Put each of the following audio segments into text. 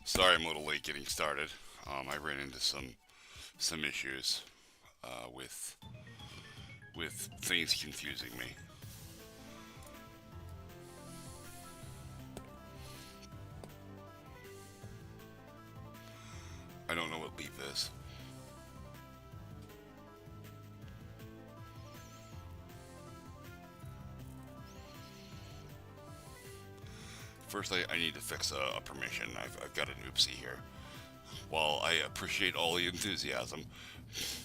Sorry I'm a little late getting started. I ran into some issues uh, with with things confusing me. I don't know what leap is. First, I need to fix a permission. I've got an oopsie here. While I appreciate all the enthusiasm,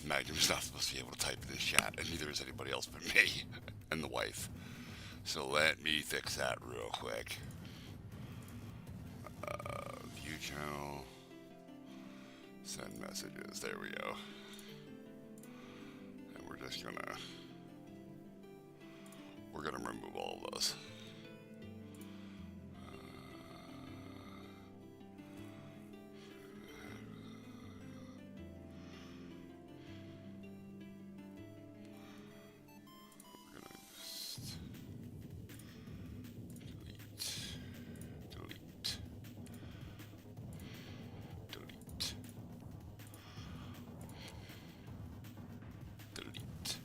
Magnum's not supposed to be able to type in this chat, and neither is anybody else but me and the wife. So let me fix that real quick. View channel, send messages. There we go. And we're gonna remove all of those. We're gonna just delete, delete, delete.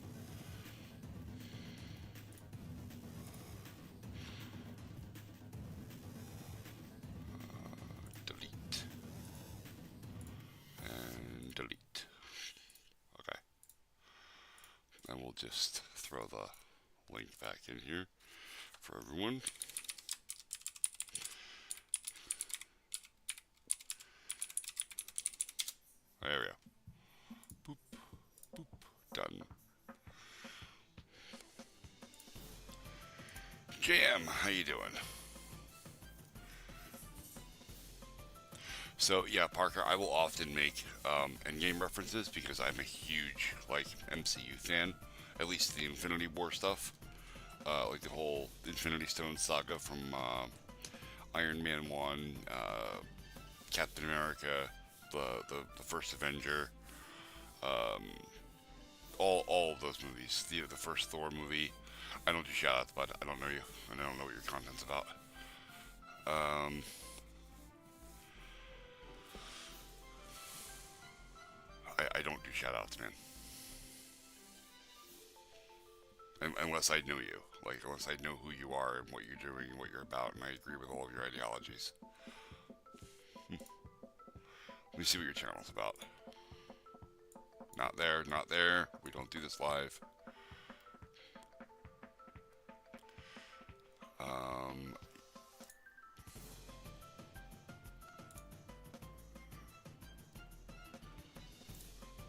Delete and delete. Okay. And we'll just throw the link back in here for everyone. There we go. Boop, boop, done. Jam, how you doing? So yeah, Parker, I will often make endgame references because I'm a huge MCU fan. At least the Infinity War stuff, like the whole Infinity Stone saga from Iron Man One, Captain America, the first Avenger, um, all of those movies. The first Thor movie. I don't do shout outs, but I don't know you, and I don't know what your content's about. Um, I don't do shout outs, man. Unless I know you. Like, unless I know who you are and what you're doing and what you're about, and I agree with all of your ideologies. Let me see what your channel's about. Not there, not there. We don't do this live. Um,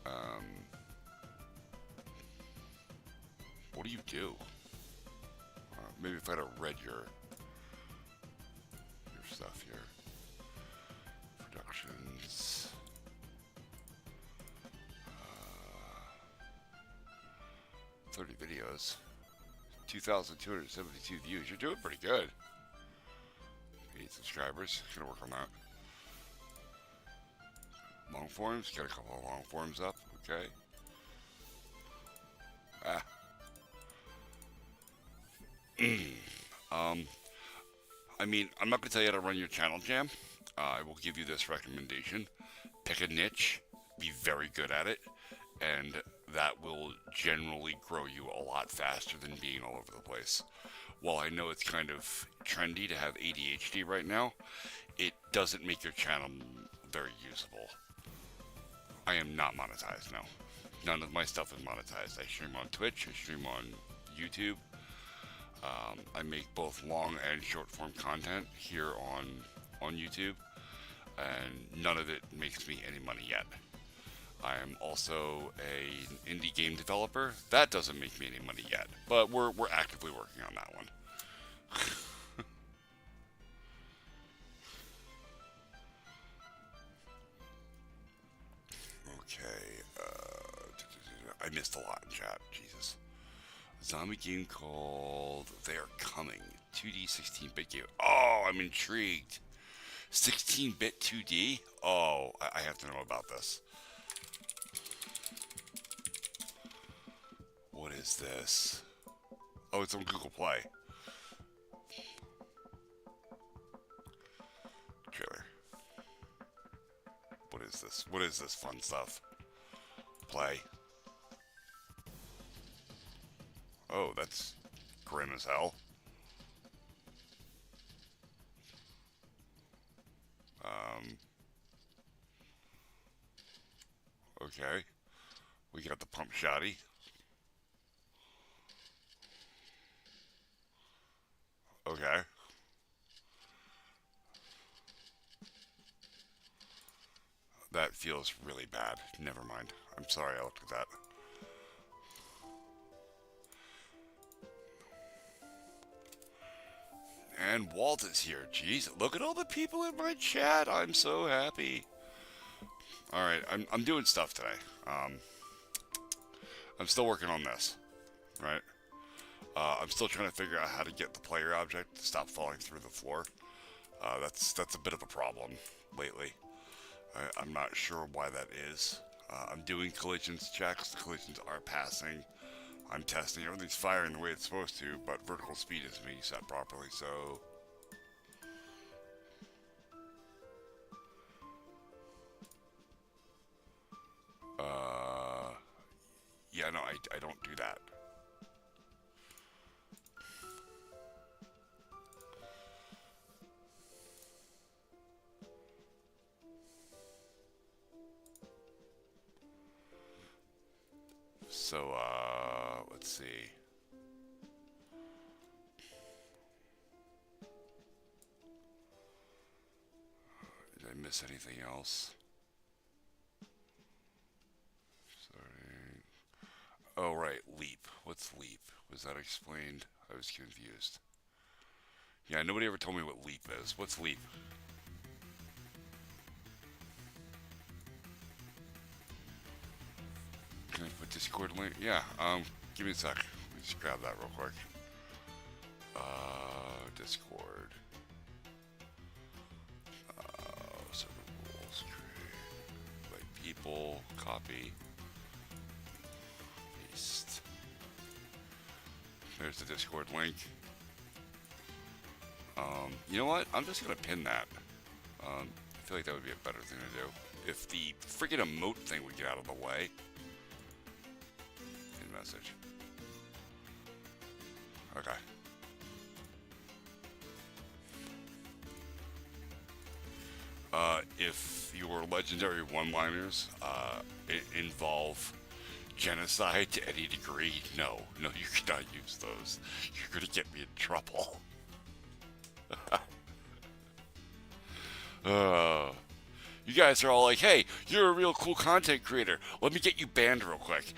um, what do you do? Maybe if I had read your stuff here. Productions. 30 videos. 2,272 views. You're doing pretty good. 8 subscribers. Gonna work on that. Long forms. Got a couple of long forms up. Okay. Ah. um, I mean, I'm not gonna tell you how to run your channel, Jam. I will give you this recommendation. Pick a niche. Be very good at it. And that will generally grow you a lot faster than being all over the place. While I know it's kind of trendy to have ADHD right now, it doesn't make your channel very usable. I am not monetized now. None of my stuff is monetized. I stream on Twitch, I stream on YouTube. I make both long and short form content here on YouTube, and none of it makes me any money yet. I am also an indie game developer. That doesn't make me any money yet, but we're actively working on that one. Okay, I missed a lot in chat. Jesus. A zombie game called They Are Coming. 2D 16-bit game. Oh, I'm intrigued. 16-bit 2D? Oh, I have to know about this. What is this? Oh, it's on Google Play. Trailer. is this? What is this fun stuff? Play. Oh, that's grim as hell. Okay. We got the pump shotty. Okay. That feels really bad. Never mind. I'm sorry I looked at that. And Walt is here. Jeez, look at all the people in my chat. I'm so happy. Alright, I'm doing stuff today. I'm still working on this. Right? I'm still trying to figure out how to get the player object to stop falling through the floor. That's a bit of a problem lately. I'm not sure why that is. I'm doing collisions checks. The collisions are passing. I'm testing. Everything's firing the way it's supposed to, but vertical speed isn't being set properly, so... yeah, no, I don't do that. So, let's see. Did I miss anything else? Sorry. Oh, right, leap. What's leap? Was that explained? I was confused. Yeah, nobody ever told me what leap is. What's leap? Can I put Discord link? Yeah, give me a sec. Let me just grab that real quick. Discord. Server rules, create, like people, copy, paste. There's the Discord link. You know what? I'm just gonna pin that. I feel like that would be a better thing to do. If the freaking emote thing would get out of the way. Pin message. Okay. If your legendary one-liners involve genocide to any degree, no, you cannot use those. You're gonna get me in trouble. You guys are all like, hey, you're a real cool content creator. Let me get you banned real quick.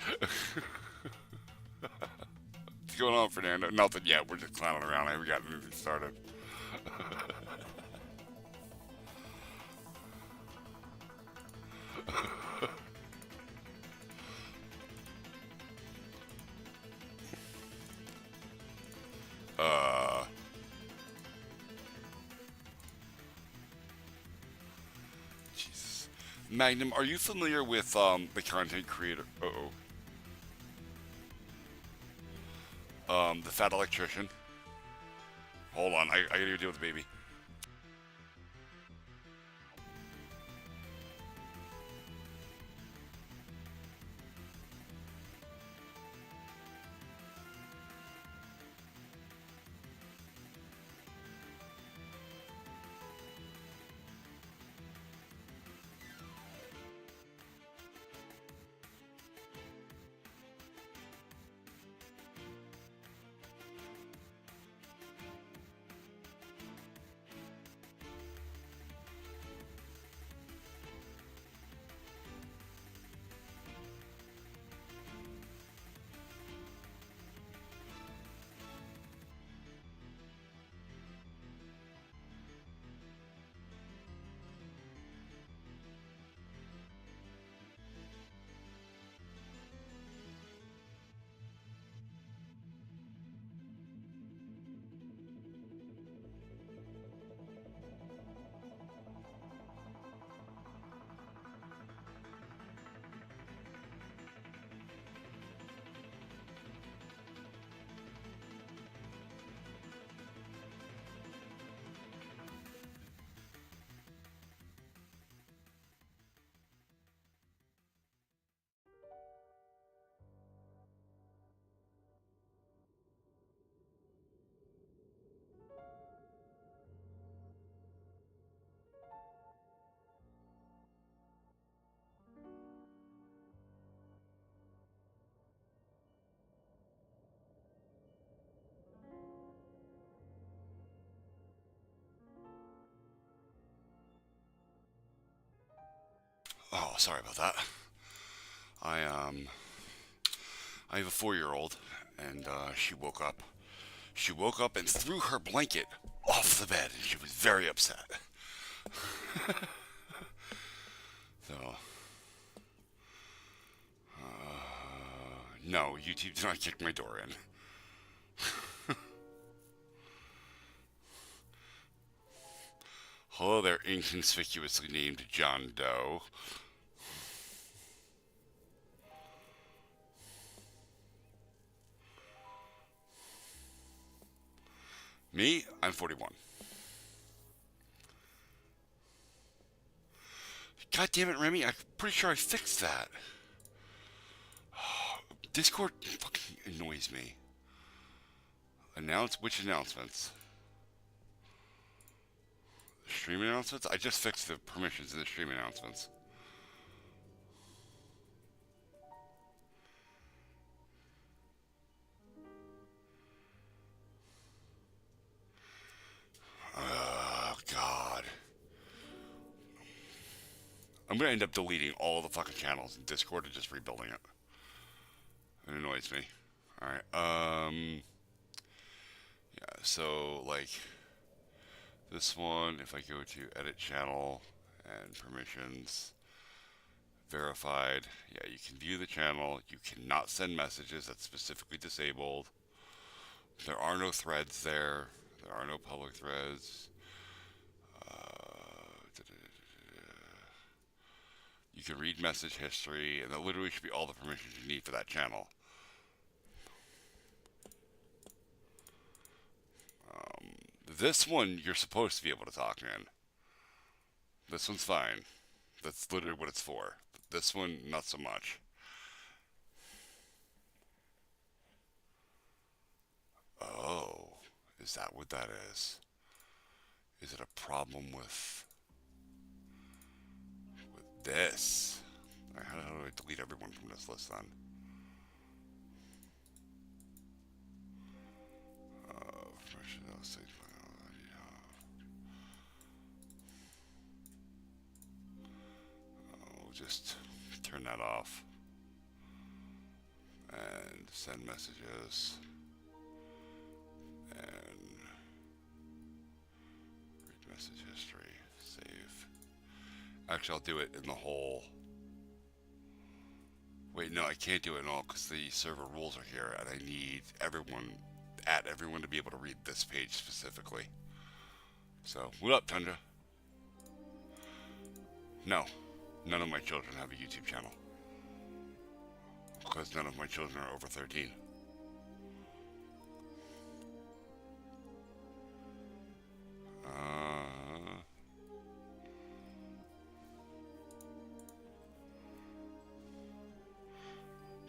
What's going on, Fernando? Nothing yet. We're just clowning around. I haven't got anything started. Jesus. Magnum, are you familiar with the content creator? The fat electrician. Hold on, I gotta deal with the baby. sorry about that. I I have a 4-year-old, and she woke up. She woke up and threw her blanket off the bed, and she was very upset. So, no, YouTube did not kick my door in. Hello there, inconspicuously named John Doe. Me, I'm 41. God damn it, Remy, I'm pretty sure I fixed that. Discord fucking annoys me. Which announcements? Stream announcements? I just fixed the permissions in the stream announcements. Oh, God. I'm gonna end up deleting all the fucking channels in Discord and just rebuilding it. It annoys me. Alright, yeah, so, like, this one, if I go to edit channel and permissions, verified, yeah, you can view the channel. You cannot send messages. That's specifically disabled. There are no threads there. There are no public threads. You can read message history, and that literally should be all the permissions you need for that channel. This one, you're supposed to be able to talk in. This one's fine. That's literally what it's for. This one, not so much. Oh, is that what that is? Is it a problem with this? How do I delete everyone from this list then? We'll just turn that off and send messages and read message history, save. Actually, I'll do it in the whole. Wait, no, I can't do it in all because the server rules are here, and I need everyone to be able to read this page specifically. So, what up, Tundra? No, none of my children have a YouTube channel because none of my children are over 13.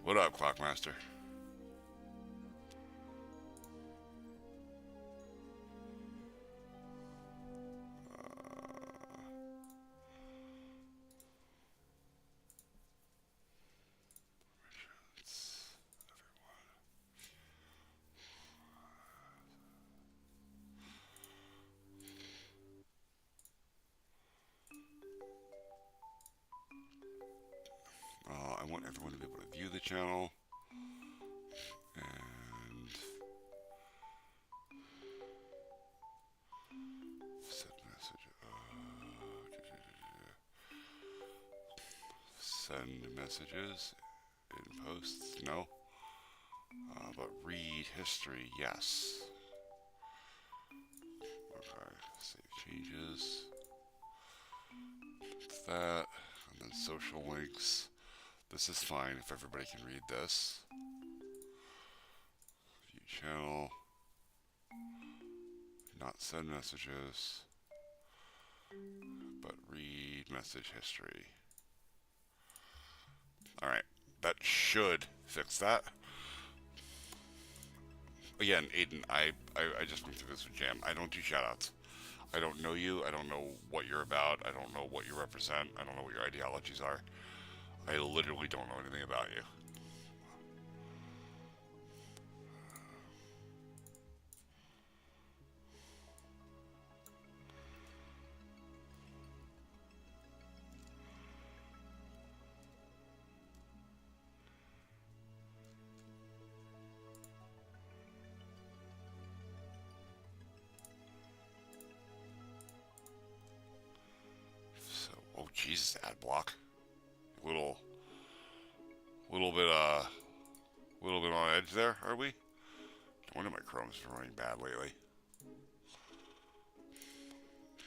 What up, Clockmaster? I want everyone to be able to view the channel and send message. Send messages in posts. No. But read history. Yes. Okay. Save changes. That's that. And then social links. This is fine if everybody can read this. View channel. Not send messages. But read message history. Alright. That should fix that. Again, Aiden, I just went through this with Jam. I don't do shoutouts. I don't know you. I don't know what you're about. I don't know what you represent. I don't know what your ideologies are. I literally don't know anything about you. this ad block. Little, little bit, little bit on edge there, are we? I wonder my Chrome's been running bad lately.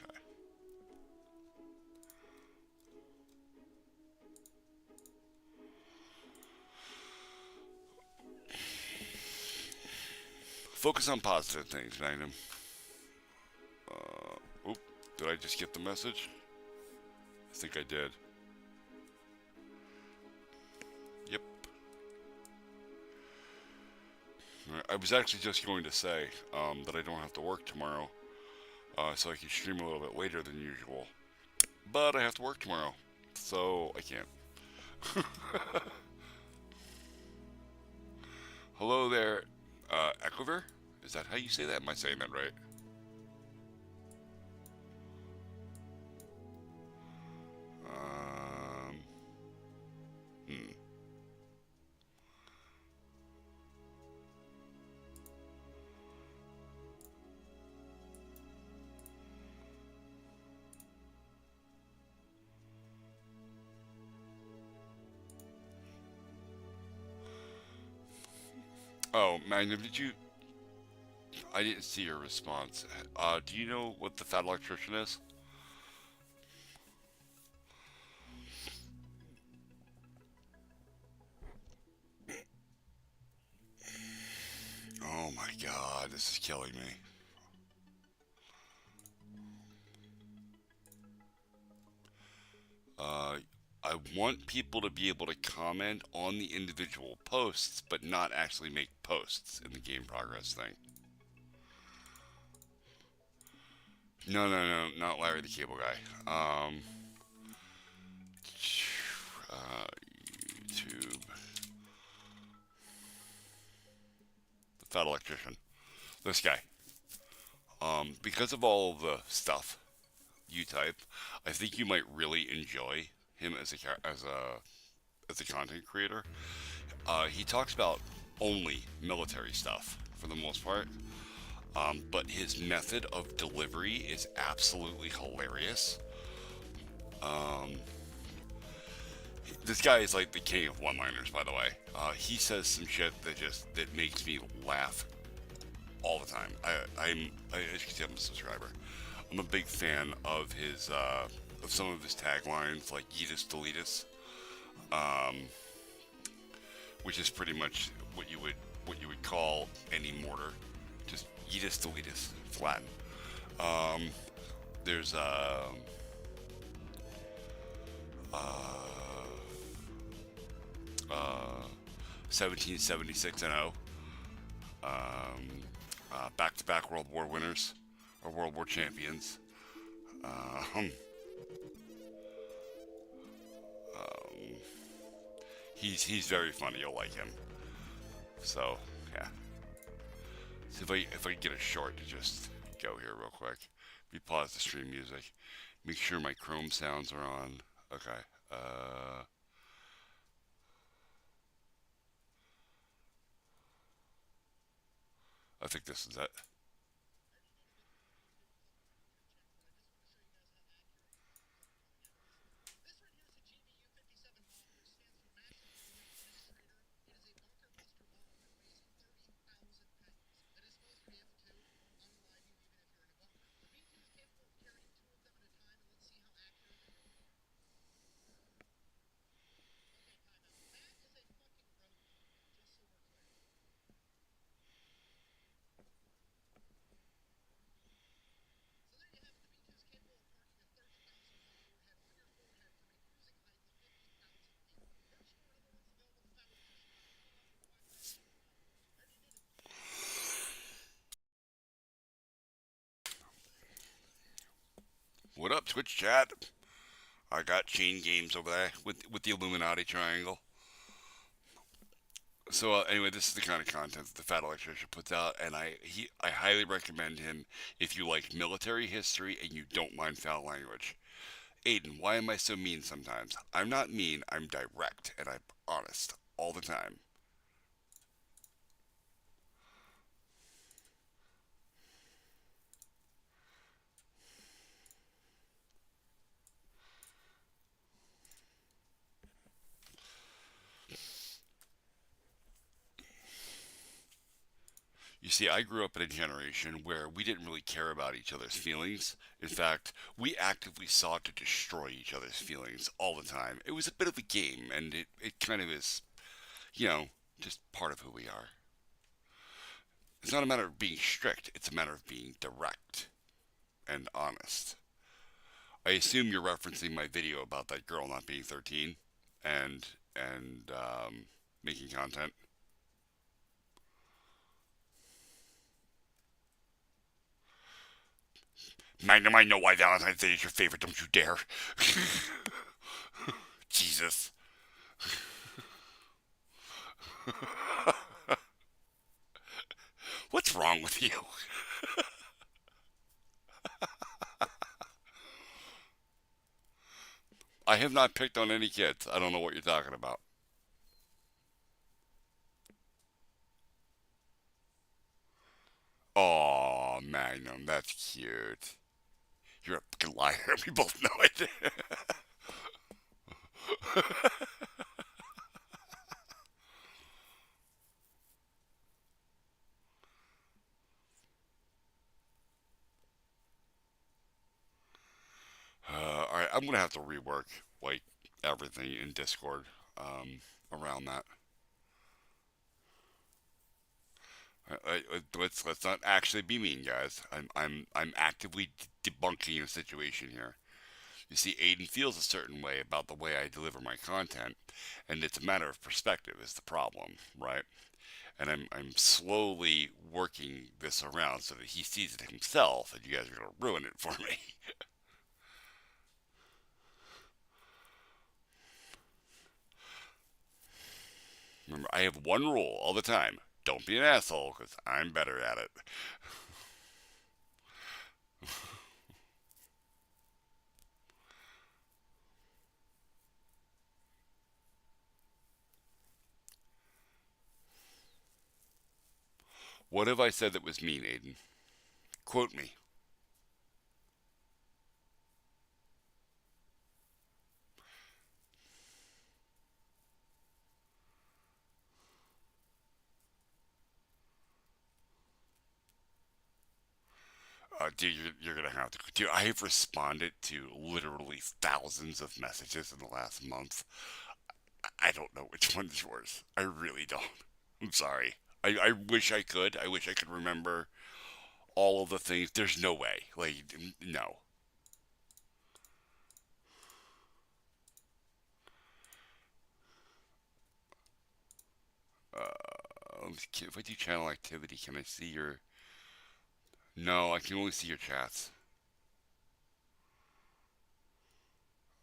Okay. Focus on positive things, Magnum. Oop, did I just get the message? I think I did. Yep. I was actually just going to say that I don't have to work tomorrow, so I can stream a little bit later than usual. But I have to work tomorrow, so I can't. Hello there, Equiver? Is that how you say that? Am I saying that right? Um, hmm. Oh, Magnum, did you... I didn't see your response. Do you know what the fat electrician is? Oh my god, this is killing me. Uh, I want people to be able to comment on the individual posts, but not actually make posts in the game progress thing. No, no, no, not Larry the Cable Guy. Uh, YouTube. The fat electrician. This guy. Because of all the stuff you type, I think you might really enjoy him as a content creator. He talks about only military stuff for the most part, but his method of delivery is absolutely hilarious. Um, this guy is like the king of one-liners, by the way. He says some shit that makes me laugh all the time. As you can see, I'm a subscriber. I'm a big fan of his of some of his taglines, like "Yeetus Deletus," um, which is pretty much what you would call any mortar, just "Yeetus Deletus." It's Latin. Um, there's uh, uh, 1776 and 0. Back-to-back World War winners or World War champions. Um, um, he's very funny. You'll like him. So yeah. See if I can get a short to just go here real quick. We pause the stream music. Make sure my Chrome sounds are on. Okay. I think this is it. What up, Twitch chat? I got Chain Games over there with the Illuminati triangle. So anyway, this is the kind of content that the Fat Electrician puts out, and I highly recommend him if you like military history and you don't mind foul language. Aiden, why am I so mean sometimes? I'm not mean. I'm direct and I'm honest all the time. You see, I grew up in a generation where we didn't really care about each other's feelings. In fact, we actively sought to destroy each other's feelings all the time. It was a bit of a game, and it kind of is, you know, just part of who we are. It's not a matter of being strict, it's a matter of being direct and honest. I assume you're referencing my video about that girl not being 13 and and making content. Magnum, I know why Valentine's Day is your favorite. Don't you dare. Jesus. What's wrong with you? I have not picked on any kids. I don't know what you're talking about. Oh, Magnum, that's cute. You're a fucking liar. We both know it. All right, I'm gonna have to rework like everything in Discord around that. Let's not actually be mean, guys. I'm actively debunking a situation here. You see, Aiden feels a certain way about the way I deliver my content, and it's a matter of perspective is the problem, right? And I'm slowly working this around so that he sees it himself, and you guys are gonna ruin it for me. Remember, I have one rule all the time: don't be an asshole, because I'm better at it. What have I said that was mean, Aiden? Quote me. Dude, you're gonna have to. Dude, I have responded to literally thousands of messages in the last month. I don't know which one's yours. I really don't. I'm sorry. I wish I could. I wish I could remember all of the things. There's no way. Like, no. If I do channel activity, can I see your. No, I can only see your chats.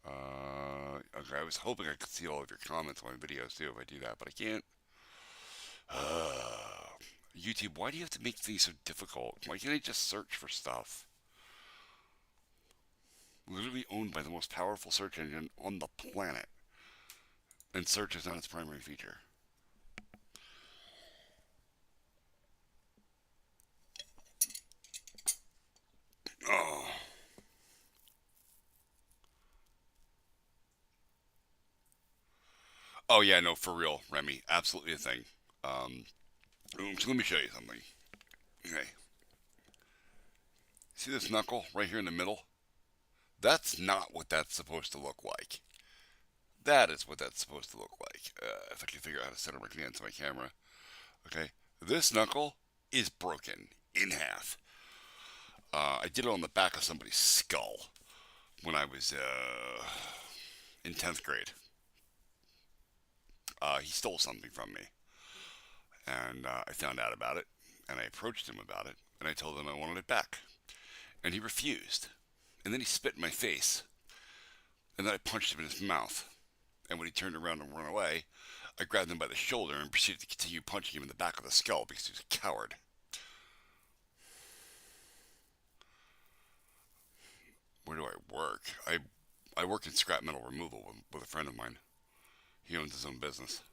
Okay, I was hoping I could see all of your comments on my videos too if I do that, but I can't. YouTube, why do you have to make things so difficult? Why can't I just search for stuff? Literally owned by the most powerful search engine on the planet, and search is not its primary feature. Oh, oh yeah, no, for real, Remy, absolutely a thing. Um, so let me show you something. Okay, see this knuckle right here in the middle? That's not what that's supposed to look like. That is what that's supposed to look like. If I can figure out how to center my hand to my camera. Okay, this knuckle is broken in half. I did it on the back of somebody's skull when I was in 10th grade. He stole something from me, and I found out about it, and I approached him about it, and I told him I wanted it back, and he refused. And then he spit in my face, and then I punched him in his mouth. And when he turned around and ran away, I grabbed him by the shoulder and proceeded to continue punching him in the back of the skull because he was a coward. Where do I work? I work in scrap metal removal with a friend of mine. He owns his own business.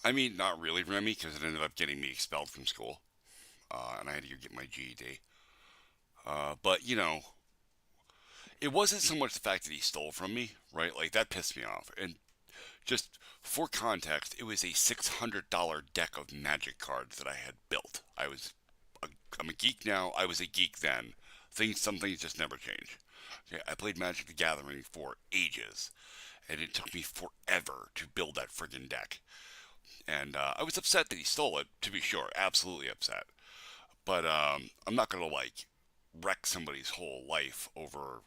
I mean, not really, Remy, because it ended up getting me expelled from school, and I had to go get my GED. But it wasn't so much the fact that he stole from me, right? Like that pissed me off. And just for context, it was a $600 deck of Magic cards that I had built. I'm a geek now. I was a geek then. Some things just never change. Okay, I played Magic the Gathering for ages, and it took me forever to build that friggin' deck. And I was upset that he stole it, to be sure, absolutely upset. But I'm not gonna like wreck somebody's whole life over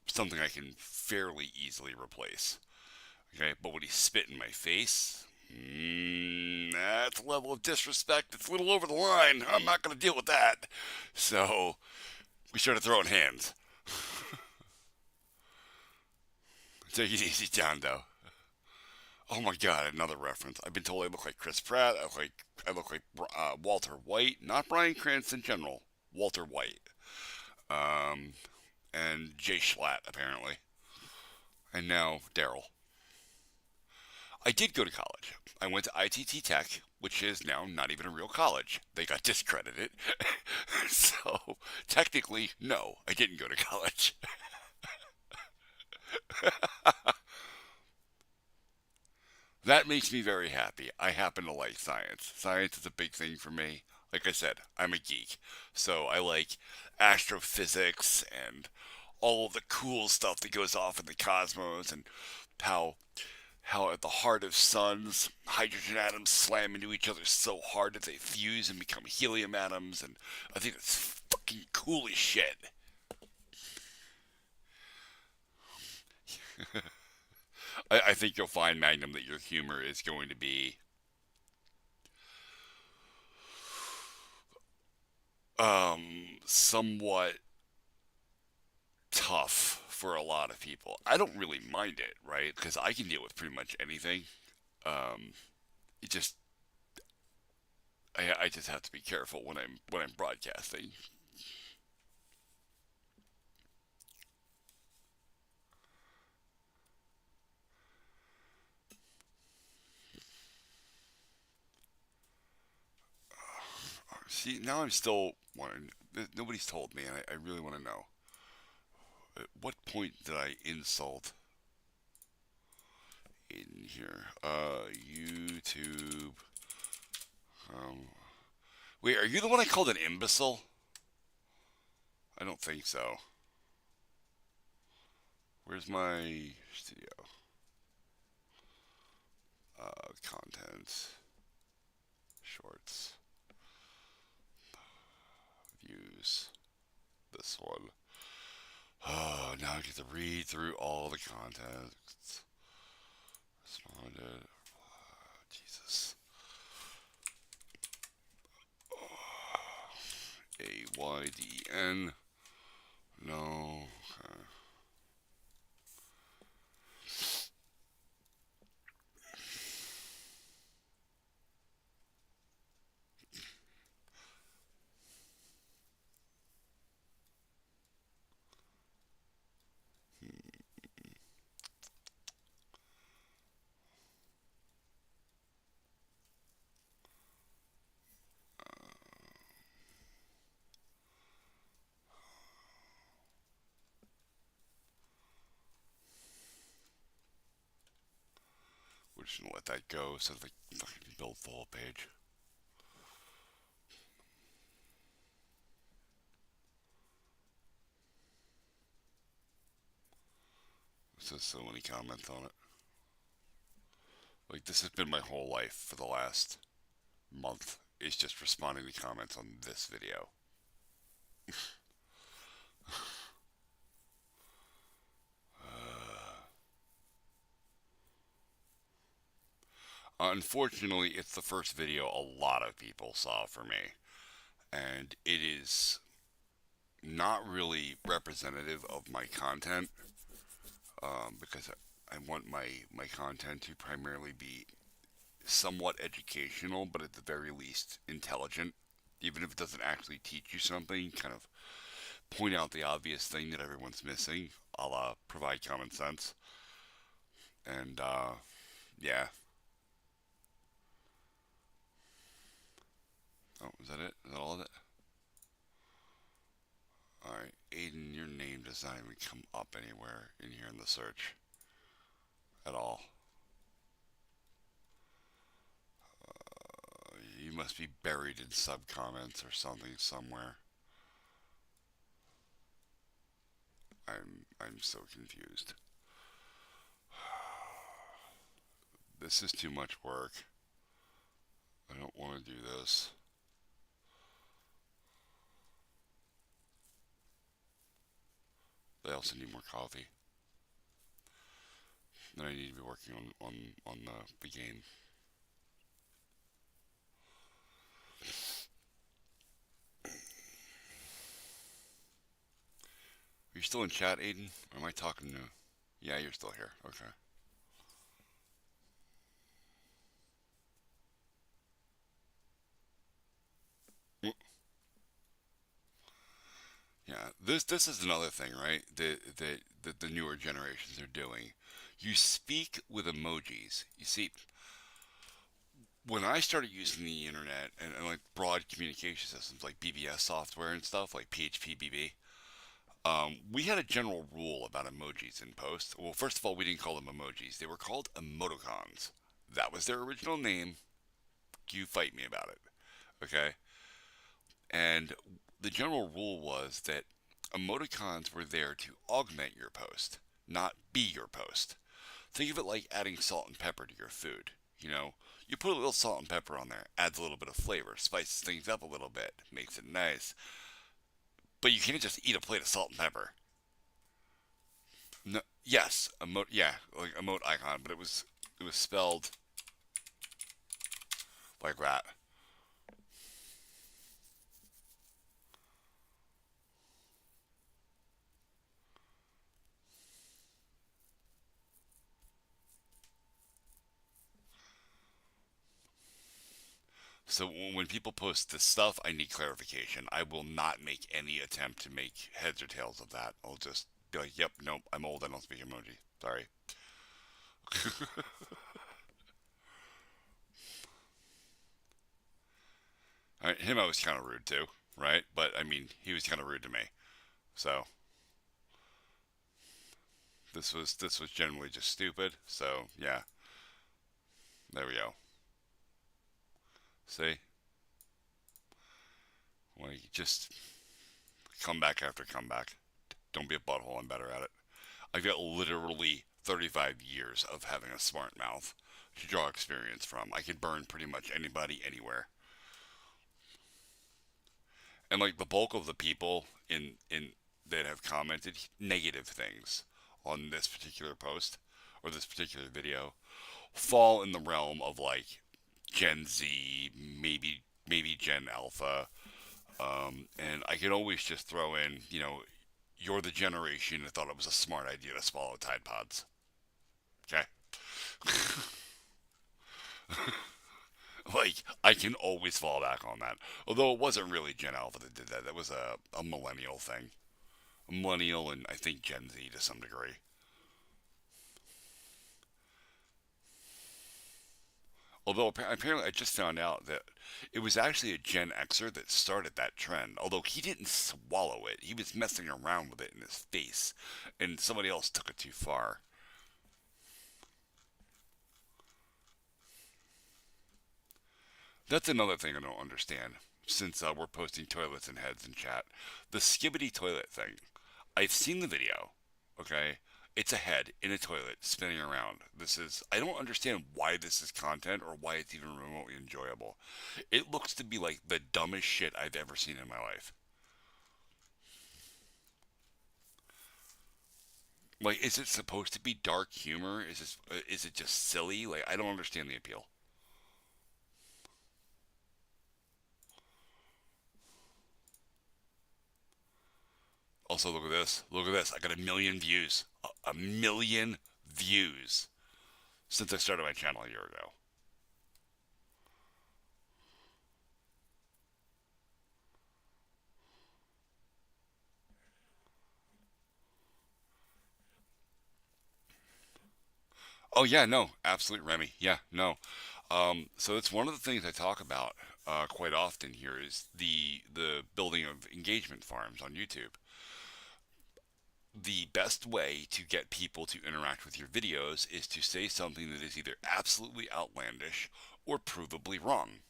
something I can fairly easily replace. Okay, but when he spit in my face, that's a level of disrespect. It's a little over the line. I'm not gonna deal with that. So we started throwing hands. Take it easy, John. Though. Oh my God, another reference. I've been told I look like Chris Pratt. I look like Walter White, not Bryan Cranston General. Walter White, um, and Jay Schlatt apparently, and now Daryl. I did go to college. I went to ITT Tech, which is now not even a real college. They got discredited. So technically, no, I didn't go to college. That makes me very happy. I happen to like science. Science is a big thing for me. Like I said, I'm a geek. So I like astrophysics and all of the cool stuff that goes off in the cosmos and how how at the heart of suns, hydrogen atoms slam into each other so hard that they fuse and become helium atoms, and I think it's fucking cool as shit. I think you'll find, Magnum, that your humor is going to be somewhat tough for a lot of people. I don't really mind it, right? Because I can deal with pretty much anything. Um, it just I just have to be careful when I'm broadcasting. See, now I'm still wondering. Nobody's told me, and I really want to know. At what point did I insult in here? YouTube. Um, Wait, are you the one I called an imbecile? I don't think so. Where's my studio? Content, shorts, views. This one. Oh, now I get to read through all the content. Responded. Jesus. AYDN. No. Okay. We're just gonna let that go so they fucking build the whole page. There's so many comments on it. Like, this has been my whole life for the last month. Is just responding to comments on this video. Unfortunately, it's the first video a lot of people saw for me, and it is not really representative of my content because I want my content to primarily be somewhat educational, but at the very least intelligent. Even if it doesn't actually teach you something, kind of point out the obvious thing that everyone's missing. I'll provide common sense. And yeah, Oh, is that it? Is that all of it? Alright, Aiden, your name does not even come up anywhere in here in the search at all. You must be buried in sub comments or something somewhere. I'm so confused. This is too much work. I don't want to do this. I also need more coffee. Then I need to be working on the game. Are you still in chat, Aiden? Or am I talking to? Yeah, you're still here. Okay. Yeah, this is another thing, right? The newer generations are doing. You speak with emojis. You see, when I started using the internet and like broad communication systems like BBS software and stuff like PHP BB, we had a general rule about emojis in post. Well, first of all, we didn't call them emojis; they were called emoticons. That was their original name. You fight me about it, okay? And the general rule was that emoticons were there to augment your post, not be your post. Think of it like adding salt and pepper to your food. You know, you put a little salt and pepper on there, adds a little bit of flavor, spices things up a little bit, makes it nice. But you can't just eat a plate of salt and pepper. No, yes, emote, yeah, like emote icon, but it was spelled like that. So when people post this stuff, I need clarification. I will not make any attempt to make heads or tails of that. I'll just be like, "Yep, nope, I'm old. I don't speak emoji. Sorry." Him, I was kind of rude to, right? But I mean, he was kind of rude to me. So this was generally just stupid. So yeah, there we go. See, like just comeback after comeback. Don't be a butthole. I'm better at it. I've got literally 35 years of having a smart mouth to draw experience from. I could burn pretty much anybody anywhere. And like the bulk of the people in that have commented negative things on this particular post or this particular video fall in the realm of like Gen Z, maybe Gen Alpha, and I can always just throw in, you're the generation that thought it was a smart idea to swallow Tide Pods. Okay, like I can always fall back on that. Although it wasn't really Gen Alpha that did that. That was a millennial thing. A millennial and I think Gen Z to some degree. Although apparently I just found out that it was actually a Gen Xer that started that trend. Although he didn't swallow it, he was messing around with it in his face, and somebody else took it too far. That's another thing I don't understand. Since we're posting toilets and heads in chat, the skibbity toilet thing. I've seen the video. Okay, it's a head in a toilet spinning around. I don't understand why this is content or why it's even remotely enjoyable. It looks to be like the dumbest shit I've ever seen in my life. Like, is it supposed to be dark humor? Is it just silly? Like, I don't understand the appeal. Also, look at this. Look at this. I got a million views. A million views since I started my channel a year ago. Oh yeah, no, absolute Remy. Yeah, no. So it's one of the things I talk about quite often here is the building of engagement farms on YouTube. The best way to get people to interact with your videos is to say something that is either absolutely outlandish or provably wrong.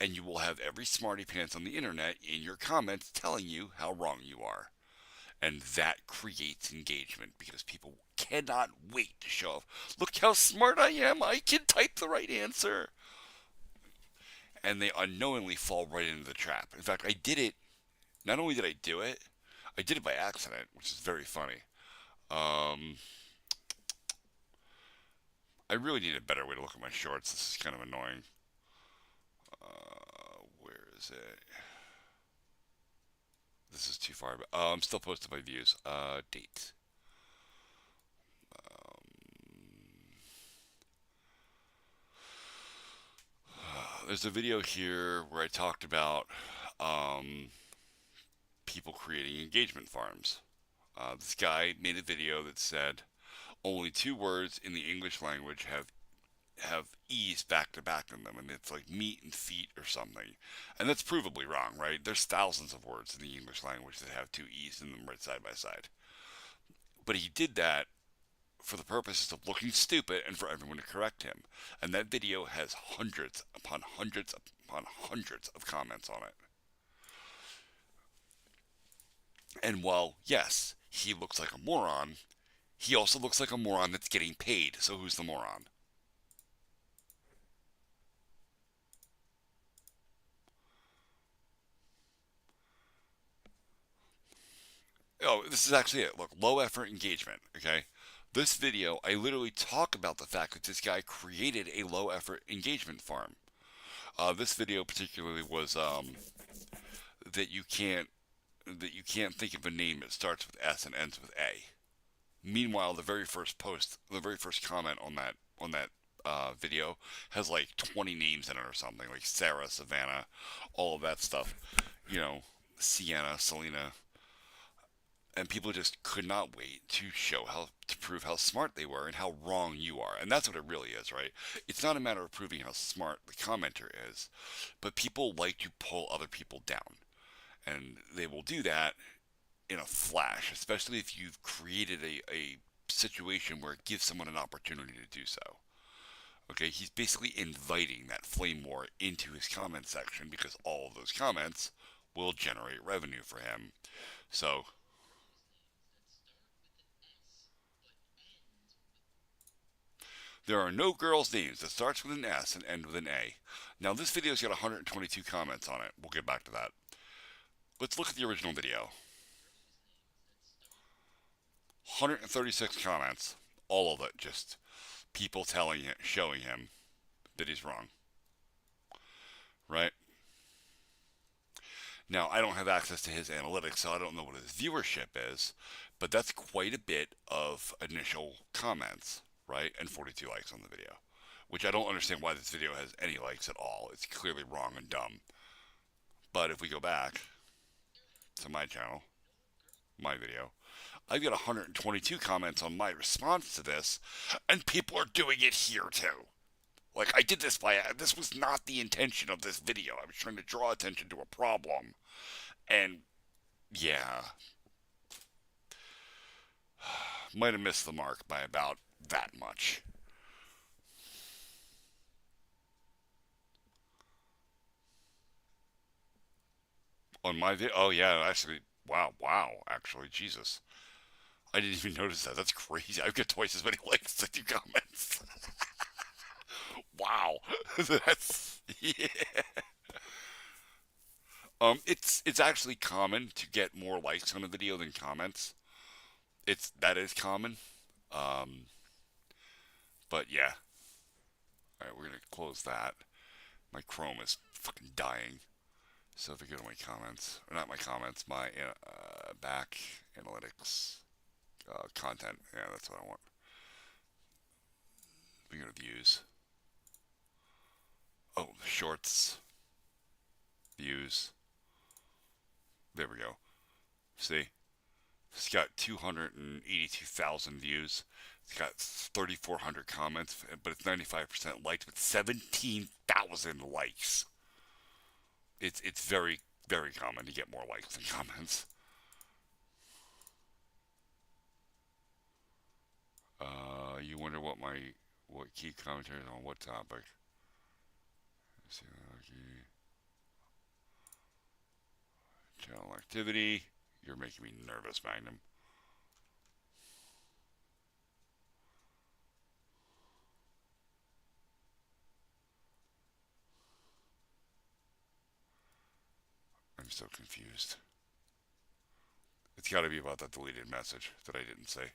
And you will have every smarty pants on the internet in your comments telling you how wrong you are. And that creates engagement because people cannot wait to show off. Look how smart I am. I can type the right answer. And they unknowingly fall right into the trap. In fact, I did it. Not only did I did it by accident, which is very funny. Um, I really need a better way to look at my shorts. This is kind of annoying. Where is it? This is too far. But I'm still posted by views. Date. There's a video here where I talked about um, people creating engagement farms. This guy made a video that said only two words in the English language have e's back to back in them, and it's like meat and feet or something. And that's provably wrong, right? There's thousands of words in the English language that have two e's in them right side by side. But he did that for the purposes of looking stupid and for everyone to correct him. And that video has hundreds upon hundreds upon hundreds of comments on it. And while, yes, he looks like a moron, he also looks like a moron that's getting paid. So who's the moron? Oh, this is actually it. Look, low effort engagement, okay? This video, I literally talk about the fact that this guy created a low effort engagement farm. This video particularly was that you can't think of a name that starts with S and ends with A. Meanwhile, the very first comment on that video has like 20 names in it or something, like Sarah, Savannah, all of that stuff. You know, Sienna, Selena, and people just could not wait to prove how smart they were and how wrong you are. And that's what it really is, right? It's not a matter of proving how smart the commenter is, but people like to pull other people down. And they will do that in a flash, especially if you've created a situation where it gives someone an opportunity to do so. Okay, he's basically inviting that flame war into his comment section because all of those comments will generate revenue for him. So there are no girls' names that starts with an S and end with an A. Now this video's got 122 comments on it. We'll get back to that. Let's look at the original video. 136 comments, all of it just people showing him that he's wrong. Right? Now, I don't have access to his analytics, so I don't know what his viewership is, but that's quite a bit of initial comments, right? And 42 likes on the video, which I don't understand why this video has any likes at all. It's clearly wrong and dumb. But if we go back to my channel, my video, I've got 122 comments on my response to this, and people are doing it here too. Like, this was not the intention of this video. I was trying to draw attention to a problem. And, yeah, might have missed the mark by about that much. On my video, oh yeah, actually, wow, actually, Jesus. I didn't even notice that. That's crazy. I've got twice as many likes as you comments. Wow. That's, yeah. It's actually common to get more likes on a video than comments. That is common. Um, but yeah. All right, we're gonna close that. My Chrome is fucking dying. So if I go to my comments, or not my comments, my back analytics content. Yeah, that's what I want. We go to views. Oh, shorts, views. There we go. See, It's got 282,000 views. It's got 3,400 comments, but it's 95% liked with 17,000 likes. It's very common to get more likes than comments. You wonder what key commentaries on what topic? Let's see, channel activity. You're making me nervous, Magnum. I'm so confused. It's got to be about that deleted message that I didn't say.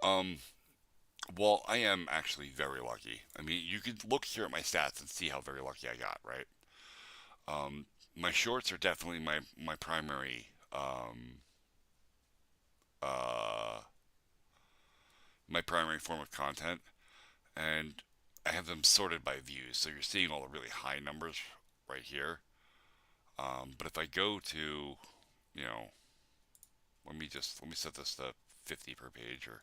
Um, well, I am actually very lucky. I mean, you could look here at my stats and see how very lucky I got, right? Um, my shorts are definitely my primary uh, my primary form of content, and I have them sorted by views. So you're seeing all the really high numbers right here. But if I go to, you know, let me set this to 50 per page, or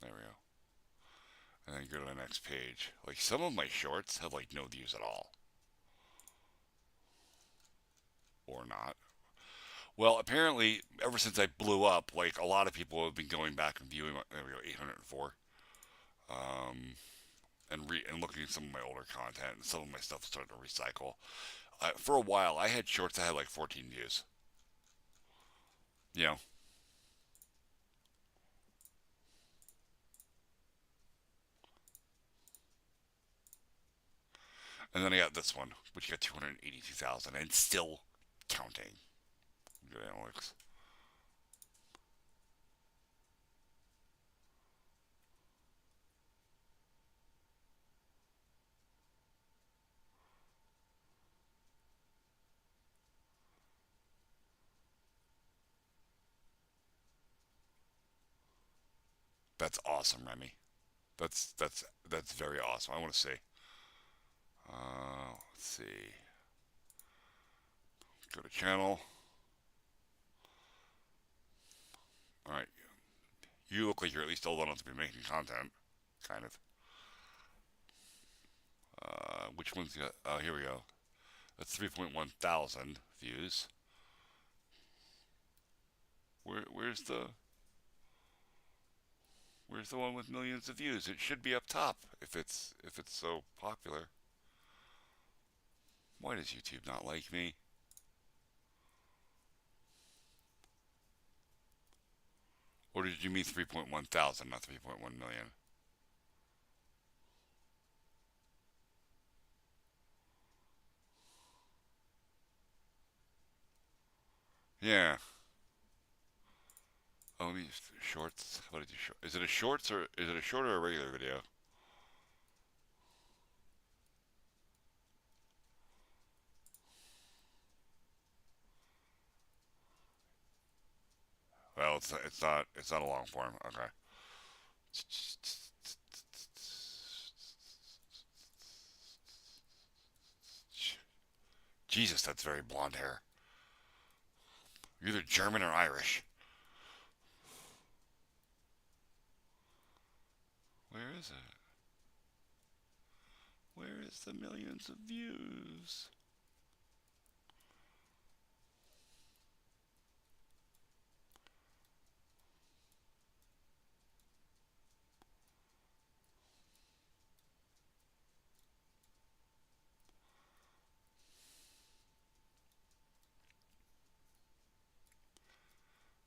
there we go, and then go to the next page. Like some of my shorts have like no views at all, or not. Well, apparently, ever since I blew up, like a lot of people have been going back and viewing. There we go, 804. Um, and looking at some of my older content, and some of my stuff started to recycle. For a while, I had shorts that had like 14 views. You know, and then I got this one, which got 282,000 and still counting. Good analytics. That's awesome, Remy. That's very awesome. I want to see. Let's see. Go to channel. All right. You look like you're at least old enough to be making content, kind of. Which one's got? Oh, here we go. That's 3.1 thousand views. Where's the one with millions of views? It should be up top if it's so popular. Why does YouTube not like me? Or did you mean 3.1 thousand, not 3.1 million? Yeah. Oh, let me shorts. How about I do short? Is it a shorts or is it a short or a regular video? Well, it's not a long form. Okay. Jesus, that's very blonde hair. You're either German or Irish. Where is it? Where is the millions of views?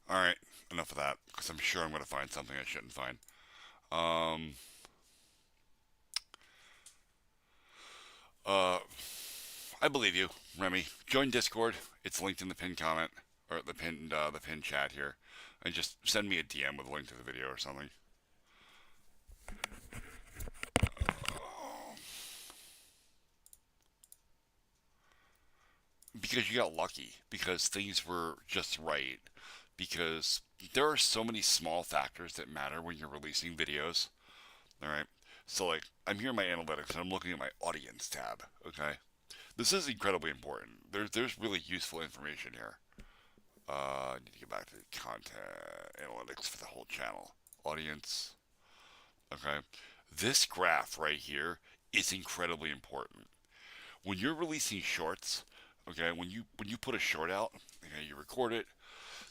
All right, enough of that, because I'm sure I'm going to find something I shouldn't find. Um, uh, I believe you, Remy. Join Discord. It's linked in the pinned comment or the pinned chat here, and just send me a DM with a link to the video or something. Because you got lucky. Because things were just right. Because there are so many small factors that matter when you're releasing videos. All right. So like I'm here in my analytics and I'm looking at my audience tab. Okay, this is incredibly important. There's really useful information here. I need to get back to the content analytics for the whole channel. Audience. Okay, this graph right here is incredibly important. When you're releasing shorts, okay, when you put a short out, okay, you record it,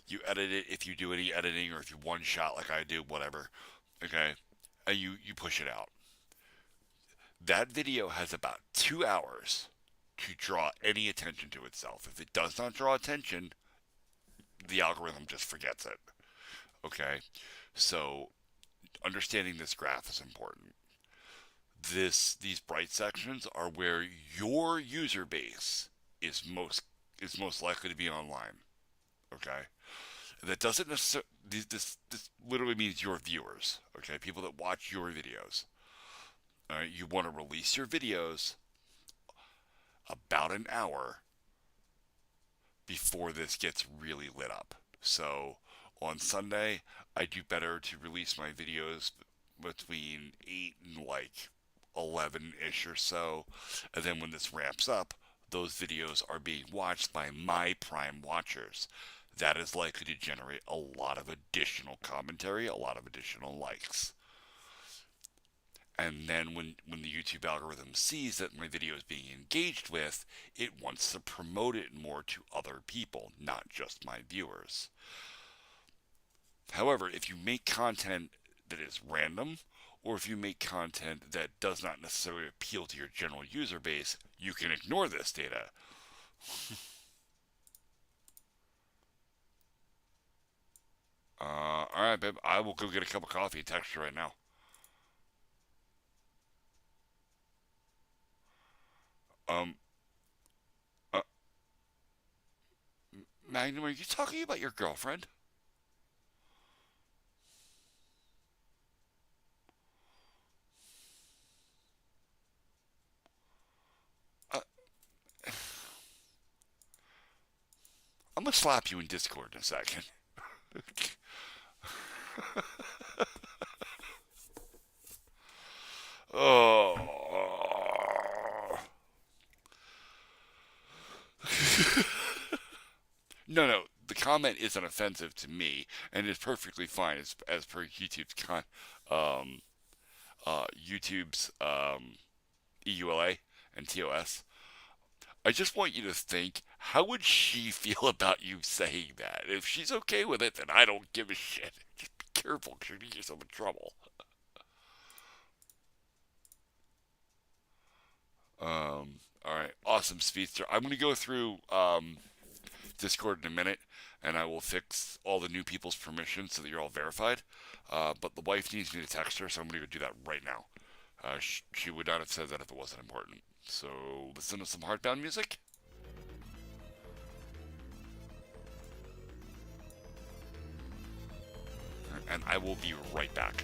you edit it if you do any editing or if you one shot like I do, whatever, okay, and you push it out. That video has about 2 hours to draw any attention to itself. If it does not draw attention, the algorithm just forgets it. Okay, so understanding this graph is important. These bright sections are where your user base is most likely to be online. Okay, that doesn't necessarily this literally means your viewers. Okay, people that watch your videos. All right, you want to release your videos about an hour before this gets really lit up. So on Sunday, I do better to release my videos between 8 and like 11 ish or so. And then when this ramps up, those videos are being watched by my prime watchers. That is likely to generate a lot of additional commentary, a lot of additional likes. And then when the YouTube algorithm sees that my video is being engaged with, it wants to promote it more to other people, not just my viewers. However, if you make content that is random, or if you make content that does not necessarily appeal to your general user base, you can ignore this data. Alright, babe, I will go get a cup of coffee and text you right now. Um, uh, Magnum, are you talking about your girlfriend? Uh, I'm gonna slap you in Discord in a second. Oh. No. The comment isn't offensive to me, and is perfectly fine as per um, YouTube's EULA and TOS. I just want you to think, how would she feel about you saying that? If she's okay with it, then I don't give a shit. Just be careful, because you're gonna get yourself in trouble. All right, awesome, Speedster. I'm gonna go through Discord in a minute, and I will fix all the new people's permissions so that you're all verified. But the wife needs me to text her, so I'm going to go do that right now. She would not have said that if it wasn't important. So listen to some Heartbound music. And I will be right back.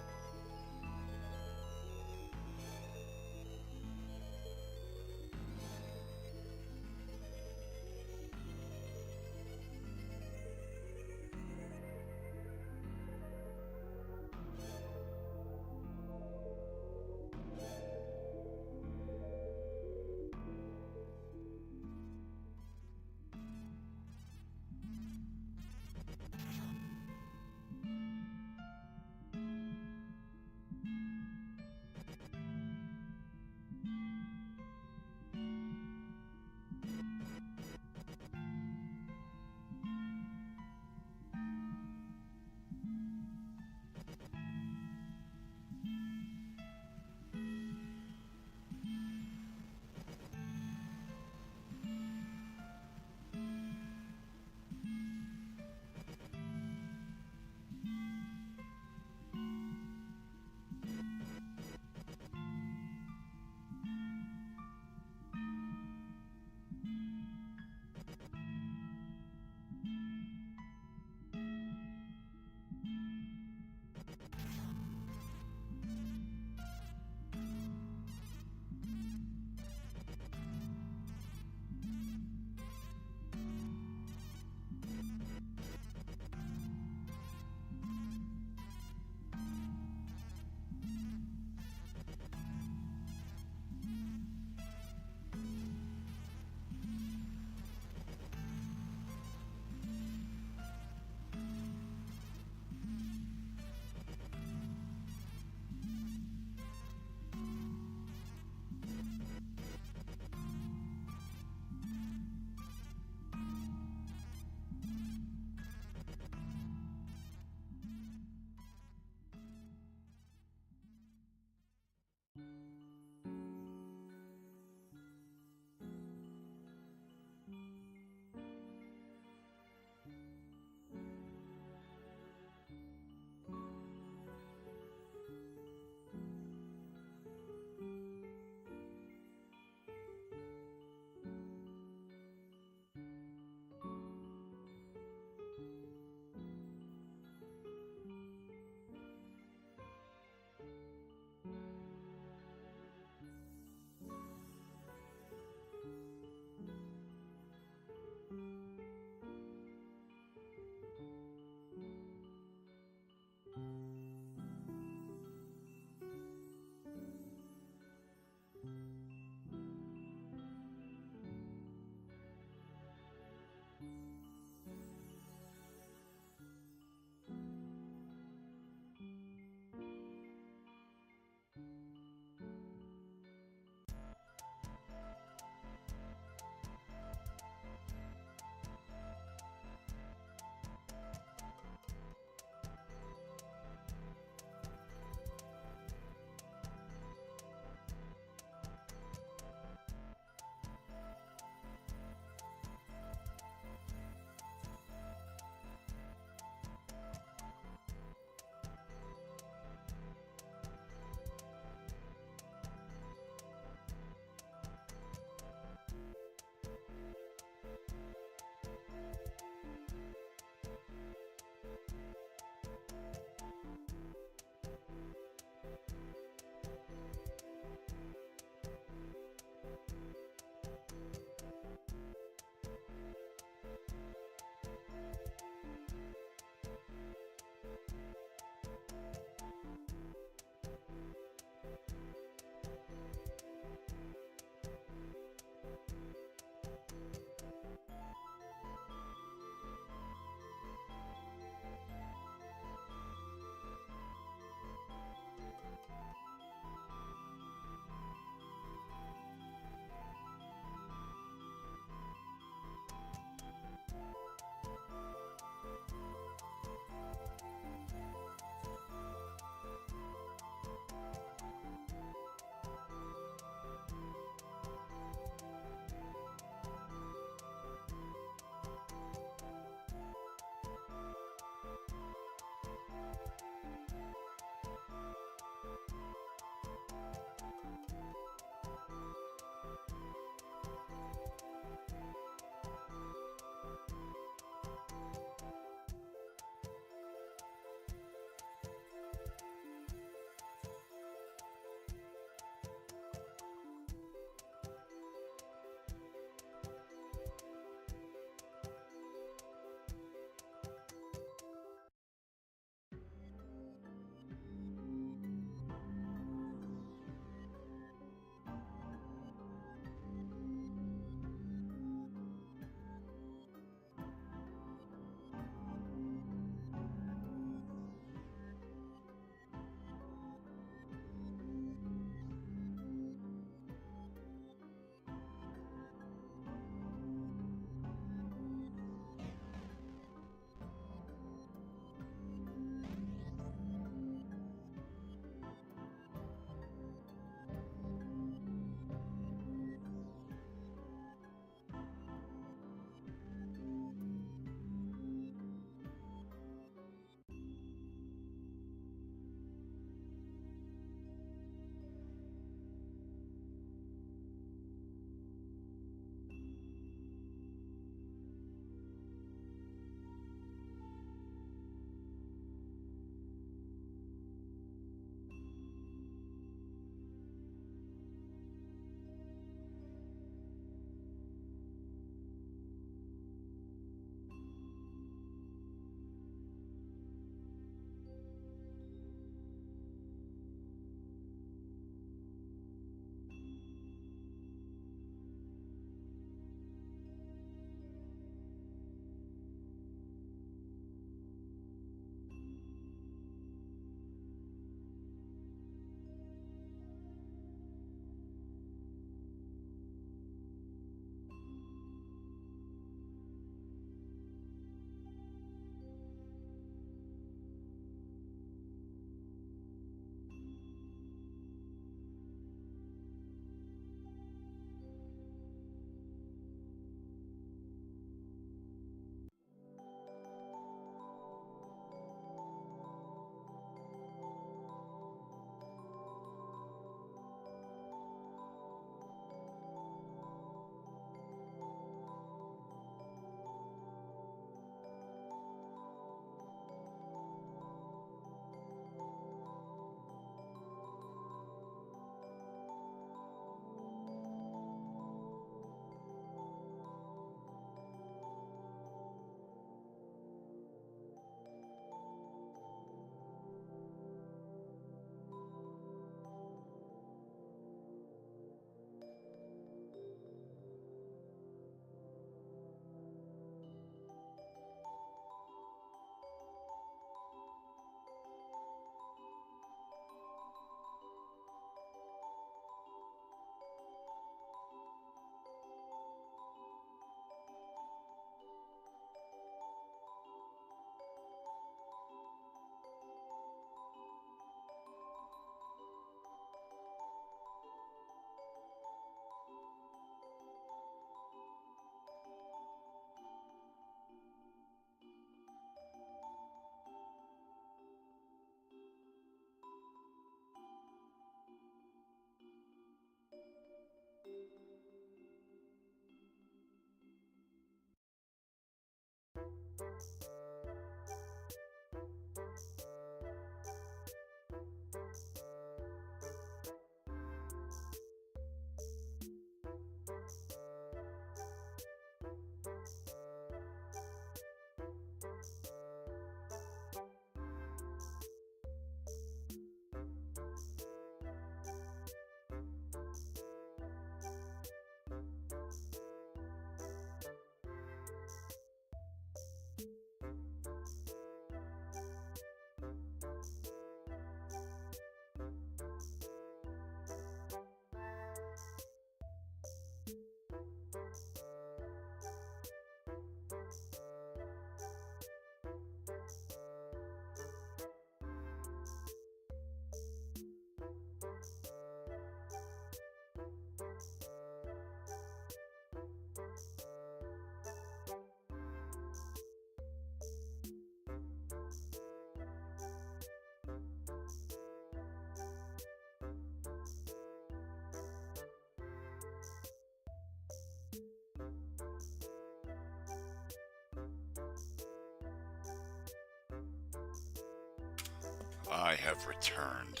I have returned.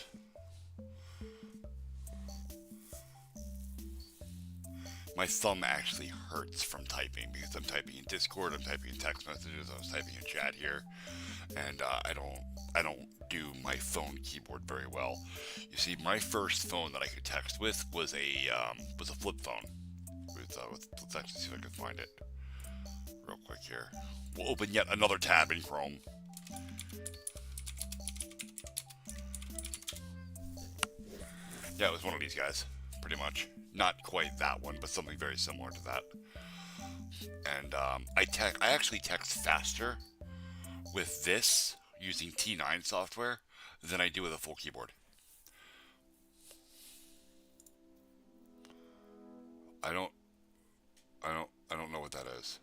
My thumb actually hurts from typing because I'm typing in Discord, I'm typing in text messages, I was typing in chat here, and I don't do my phone keyboard very well. You see, my first phone that I could text with was a flip phone. Let's actually see if I can find it real quick here. We'll open yet another tab in Chrome. Yeah, it was one of these guys, pretty much. Not quite that one, but something very similar to that. And I actually text faster with this using T9 software than I do with a full keyboard. I don't, I don't know what that is.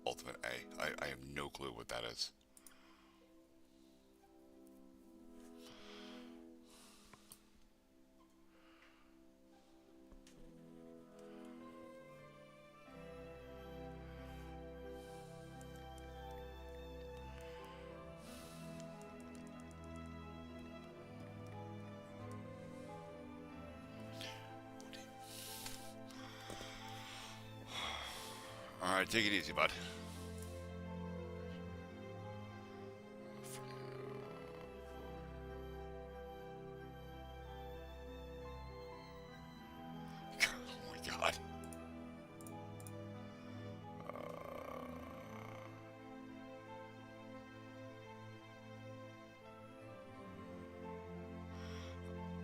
Ultimate A. I have no clue what that is. All right, take it easy, bud. Oh my god.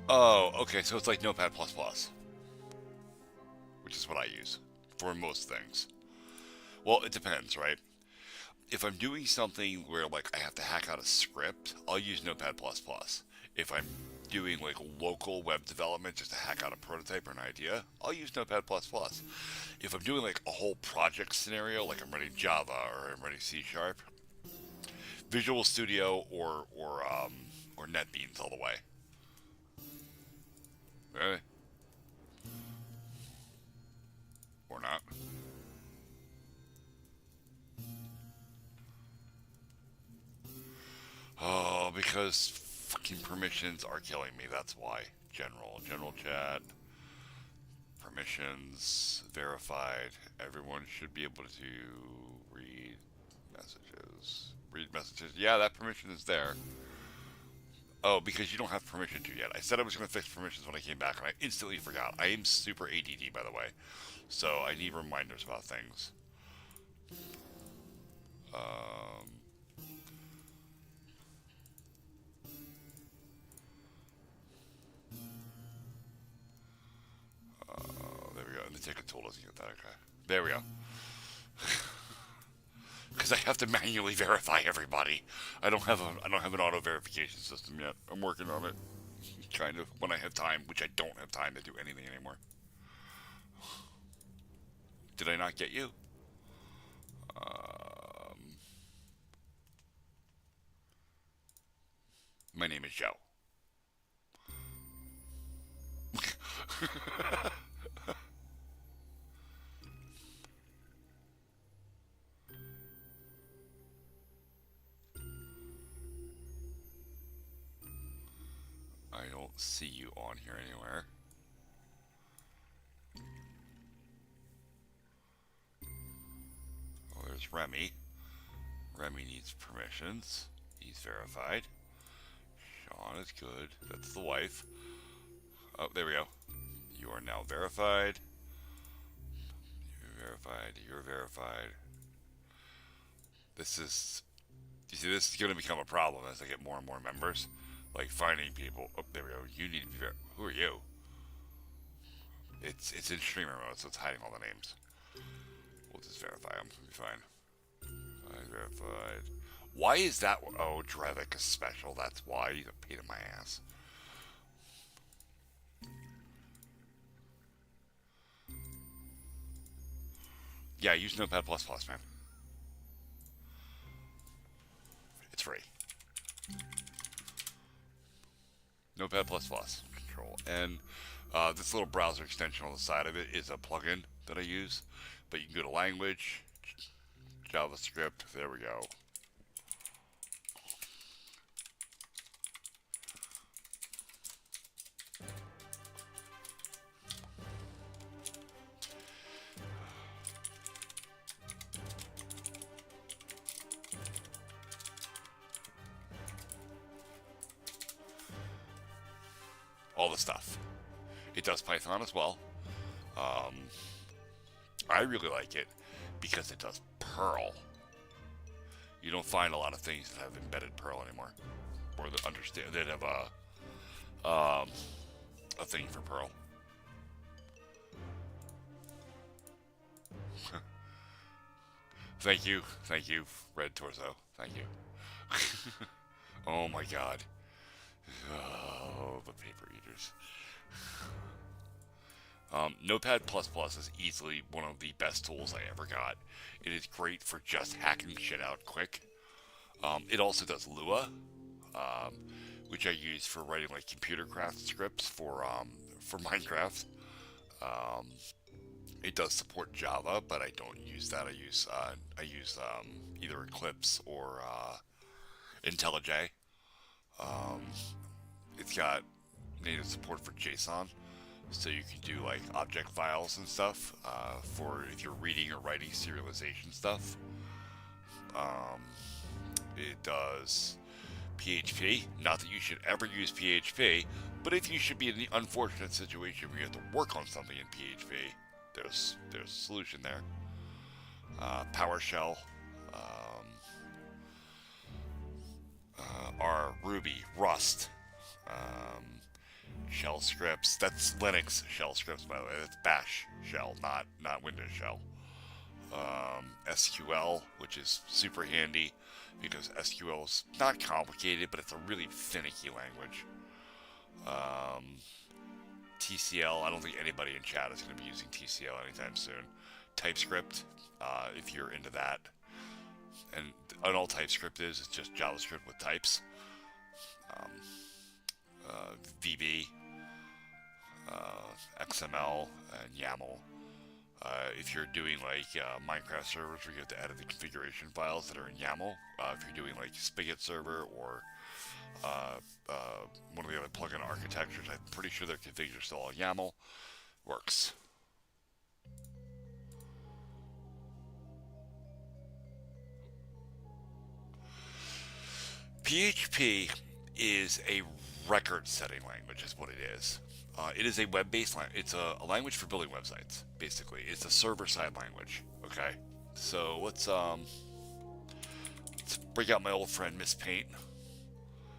Oh, okay, so it's like Notepad++, which is what I use for most things. Well, it depends, right? If I'm doing something where like I have to hack out a script, I'll use Notepad++. If I'm doing like local web development just to hack out a prototype or an idea, I'll use Notepad++. If I'm doing like a whole project scenario, like I'm writing Java or I'm writing C Sharp, Visual Studio or NetBeans all the way. Really? Or not? Oh, because fucking permissions are killing me. That's why. General chat, permissions, verified. Everyone should be able to read messages. Read messages. Yeah, that permission is there. Oh, because you don't have permission to yet. I said I was going to fix permissions when I came back, and I instantly forgot. I am super ADD, by the way, so I need reminders about things. Um, there we go. And the ticket tool doesn't get that. Okay. There we go. Because I have to manually verify everybody. I don't have an auto verification system yet. I'm working on it. Kind of when I have time, which I don't have time to do anything anymore. Did I not get you? My name is Joe. I don't see you on here anywhere. Oh, there's Remy. Remy needs permissions. He's verified. Sean is good. That's the wife. Oh, there we go. You are now verified. You're verified. You're verified. This is. You see, this is going to become a problem as I get more and more members. Like finding people. Oh, there we go. You need to be verified. Who are you? It's in streamer mode, so it's hiding all the names. We'll just verify them. It'll be fine. I verified. Why is that? Oh, Drevik is special. That's why. He's a pain in my ass. Yeah, use Notepad++, man. It's free. Notepad++. Control. And this little browser extension on the side of it is a plugin that I use. But you can go to language, JavaScript. There we go. All the stuff. It does Python as well. I really like it because it does Perl. You don't find a lot of things that have embedded Perl anymore, or that understand that have a thing for Perl. Thank you, Red Torso. Thank you. Oh my God. Oh, the paper eaters. Notepad++ is easily one of the best tools I ever got. It is great for just hacking shit out quick. It also does Lua, which I use for writing like computer craft scripts for Minecraft. It does support Java, but I don't use that. I use either Eclipse or IntelliJ. It's got native support for JSON, so you can do like object files and stuff for if you're reading or writing serialization stuff. It does PHP. Not that you should ever use PHP, but if you should be in the unfortunate situation where you have to work on something in PHP, there's a solution there. PowerShell, our Ruby, Rust, shell scripts. That's Linux shell scripts, by the way. That's Bash shell, not Windows shell. SQL, which is super handy because SQL is not complicated, but it's a really finicky language. TCL, I don't think anybody in chat is going to be using TCL anytime soon. TypeScript, if you're into that. And all TypeScript is just JavaScript with types. VB, XML, and YAML. If you're doing like Minecraft servers where you have to edit the configuration files that are in YAML, if you're doing like Spigot server or one of the other plugin architectures, I'm pretty sure their configs are still all YAML, works. PHP is a record-setting language, is what it is. It is a web-based language. It's a language for building websites, basically. It's a server-side language. Okay, so let's break out my old friend Miss Paint.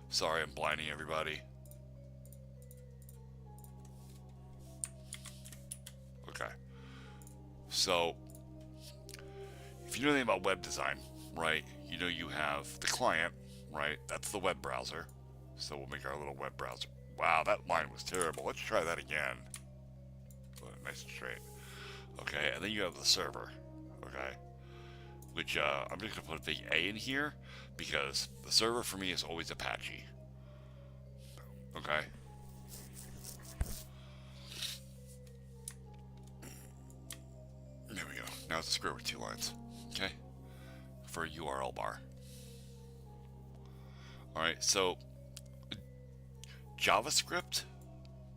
Sorry, I'm blinding everybody. Okay, so if you know anything about web design, right? You know you have the client, right? That's the web browser. So we'll make our little web browser. Wow, that line was terrible. Let's try that again. Nice and straight. Okay, and then you have the server. Okay, which I'm just gonna put a big A in here because the server for me is always Apache. Okay. There we go. Now it's a square with 2 lines. Okay. For a URL bar. Alright, so JavaScript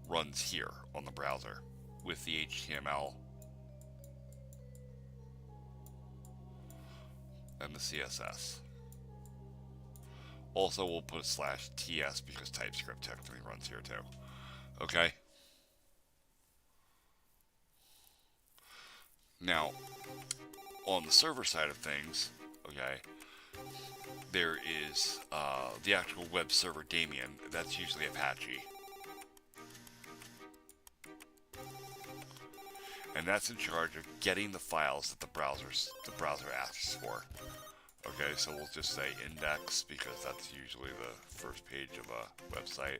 runs here on the browser with the HTML and the CSS. Also, we'll put a /TS because TypeScript technically runs here too. Okay? Now, on the server side of things, okay, there is the actual web server daemon. That's usually Apache. and that's in charge of getting the files that the browser asks for. Okay, so we'll just say index because that's usually the first page of a website.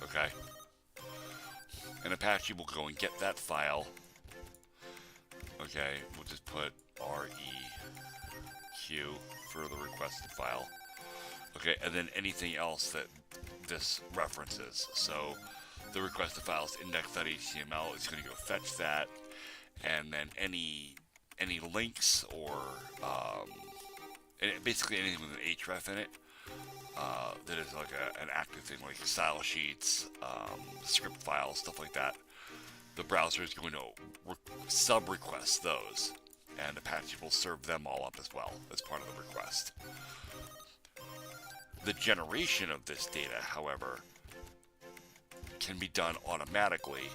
Okay, and Apache will go and get that file. Okay, we'll just put REQ for the requested file. Okay, and then anything else that this references. So the requested file is index.html. It's going to go fetch that, and then any links or basically anything with an href in it that is like an active thing, like style sheets, script files, stuff like that. The browser is going to sub-request those, and Apache will serve them all up as well as part of the request. The generation of this data, however, can be done automatically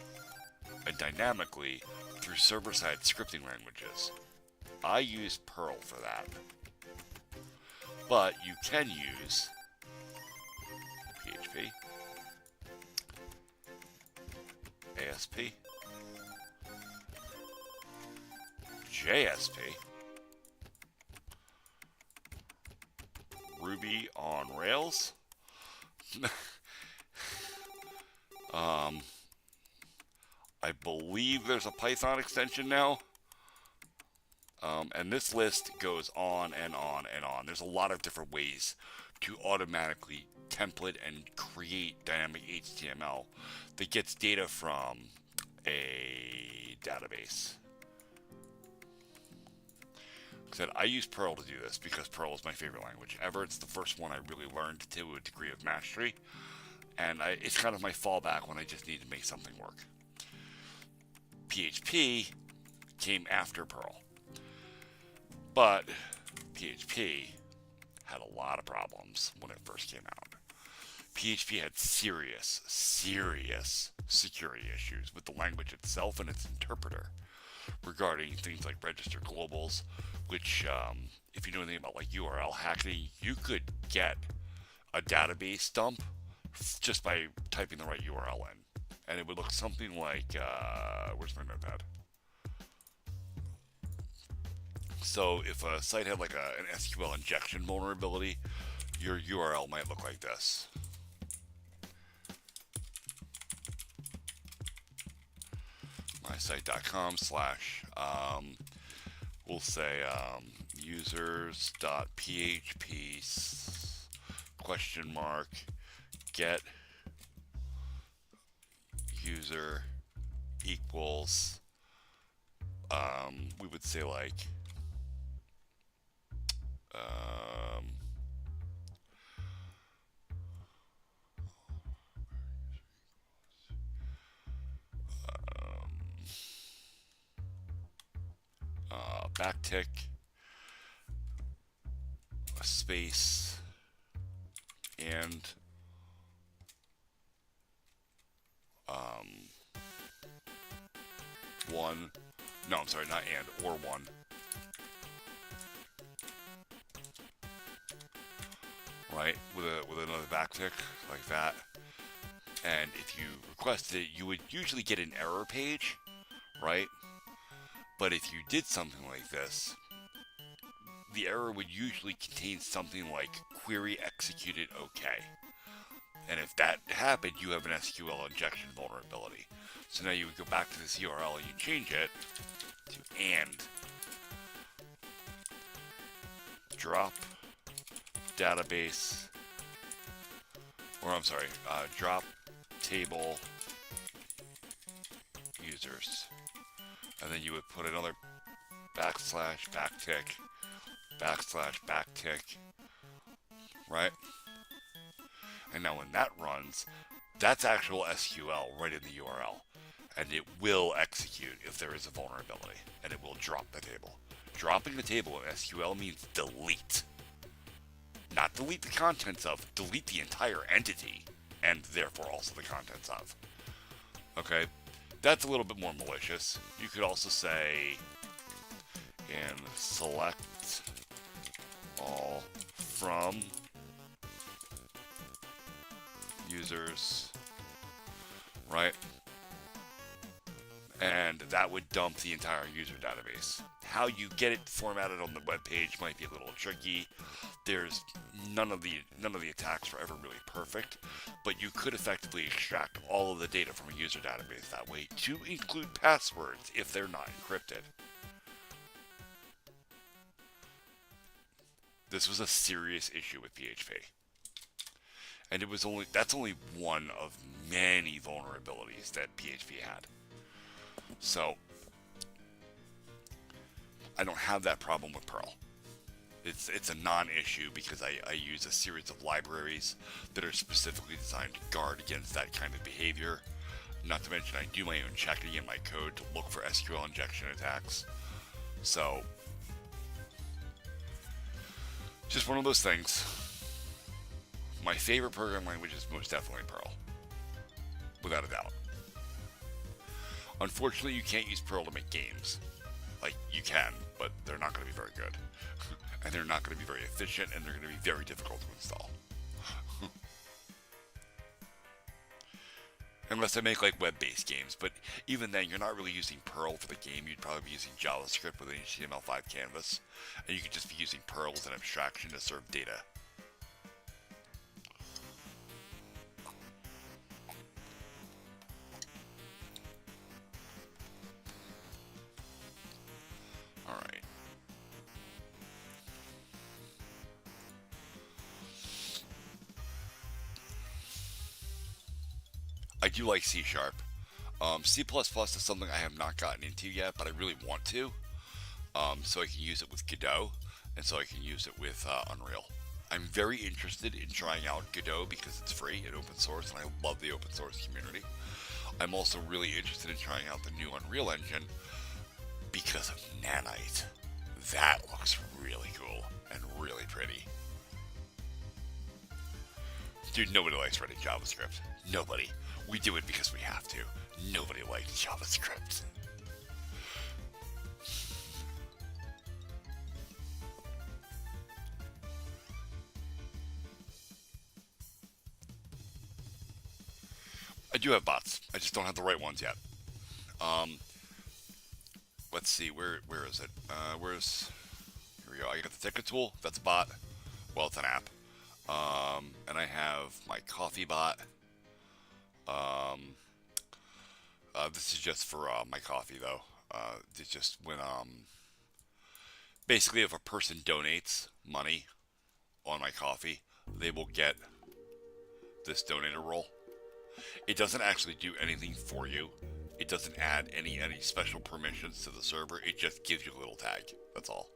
and dynamically through server-side scripting languages. I use Perl for that, but you can use PHP, ASP, JSP, Ruby on Rails, I believe there's a Python extension now, and this list goes on and on and on. There's a lot of different ways to automatically template and create dynamic HTML that gets data from a database. Like I said, I use Perl to do this because Perl is my favorite language ever. It's the first one I really learned to a degree of mastery, and it's kind of my fallback when I just need to make something work. PHP came after Perl, but PHP had a lot of problems when it first came out. PHP had serious security issues with the language itself and its interpreter regarding things like register globals, which, if you know anything about like URL hacking, you could get a database dump just by typing the right URL in. And it would look something like, where's my notepad? So if a site had like an SQL injection vulnerability, your URL might look like this. mysite.com / we'll say users.php * get user equals we would say like backtick, a space, and one. No, I'm sorry, not and, or one. Right, with another backtick like that. And if you requested it, you would usually get an error page, right? But if you did something like this, the error would usually contain something like query executed OK. And if that happened, you have an SQL injection vulnerability. So now you would go back to this URL and you change it to and drop database, or I'm sorry, drop table users. And then you would put another backtick, right? And now when that runs, that's actual SQL right in the URL. And it will execute if there is a vulnerability, and it will drop the table. Dropping the table in SQL means delete. Not delete the contents of, delete the entire entity, and therefore also the contents of. Okay? That's a little bit more malicious. You could also say, and select all from users, right? and that would dump the entire user database. How you get it formatted on the web page might be a little tricky. There's none of the attacks are ever really perfect, but you could effectively extract all of the data from a user database that way to include passwords if they're not encrypted. This was a serious issue with PHP. And that's only one of many vulnerabilities that PHP had. So I don't have that problem with Perl. It's a non-issue because I use a series of libraries that are specifically designed to guard against that kind of behavior. Not to mention I do my own checking in my code to look for SQL injection attacks. So just one of those things. My favorite programming language is most definitely Perl. Without a doubt. Unfortunately, you can't use Perl to make games. Like, you can, but they're not going to be very good. And they're not going to be very efficient, and they're going to be very difficult to install. Unless I make, like, web-based games. But even then, you're not really using Perl for the game. You'd probably be using JavaScript with an HTML5 canvas. And you could just be using Perl as an abstraction to serve data. Alright. I do like C#. C++ is something I have not gotten into yet, but I really want to. So I can use it with Godot, and so I can use it with Unreal. I'm very interested in trying out Godot because it's free and open source, and I love the open source community. I'm also really interested in trying out the new Unreal Engine because of Nanite. That looks really cool and really pretty. Dude, nobody likes writing JavaScript. Nobody. We do it because we have to. Nobody likes JavaScript. I do have bots. I just don't have the right ones yet. Let's see. Where is it? Here we go. I got the ticket tool. That's a bot. Well, it's an app. And I have my coffee bot. This is just for my coffee though. It's just when basically if a person donates money on my coffee, they will get this donator role. It doesn't actually do anything for you. It doesn't add any special permissions to the server. It just gives you a little tag. That's all.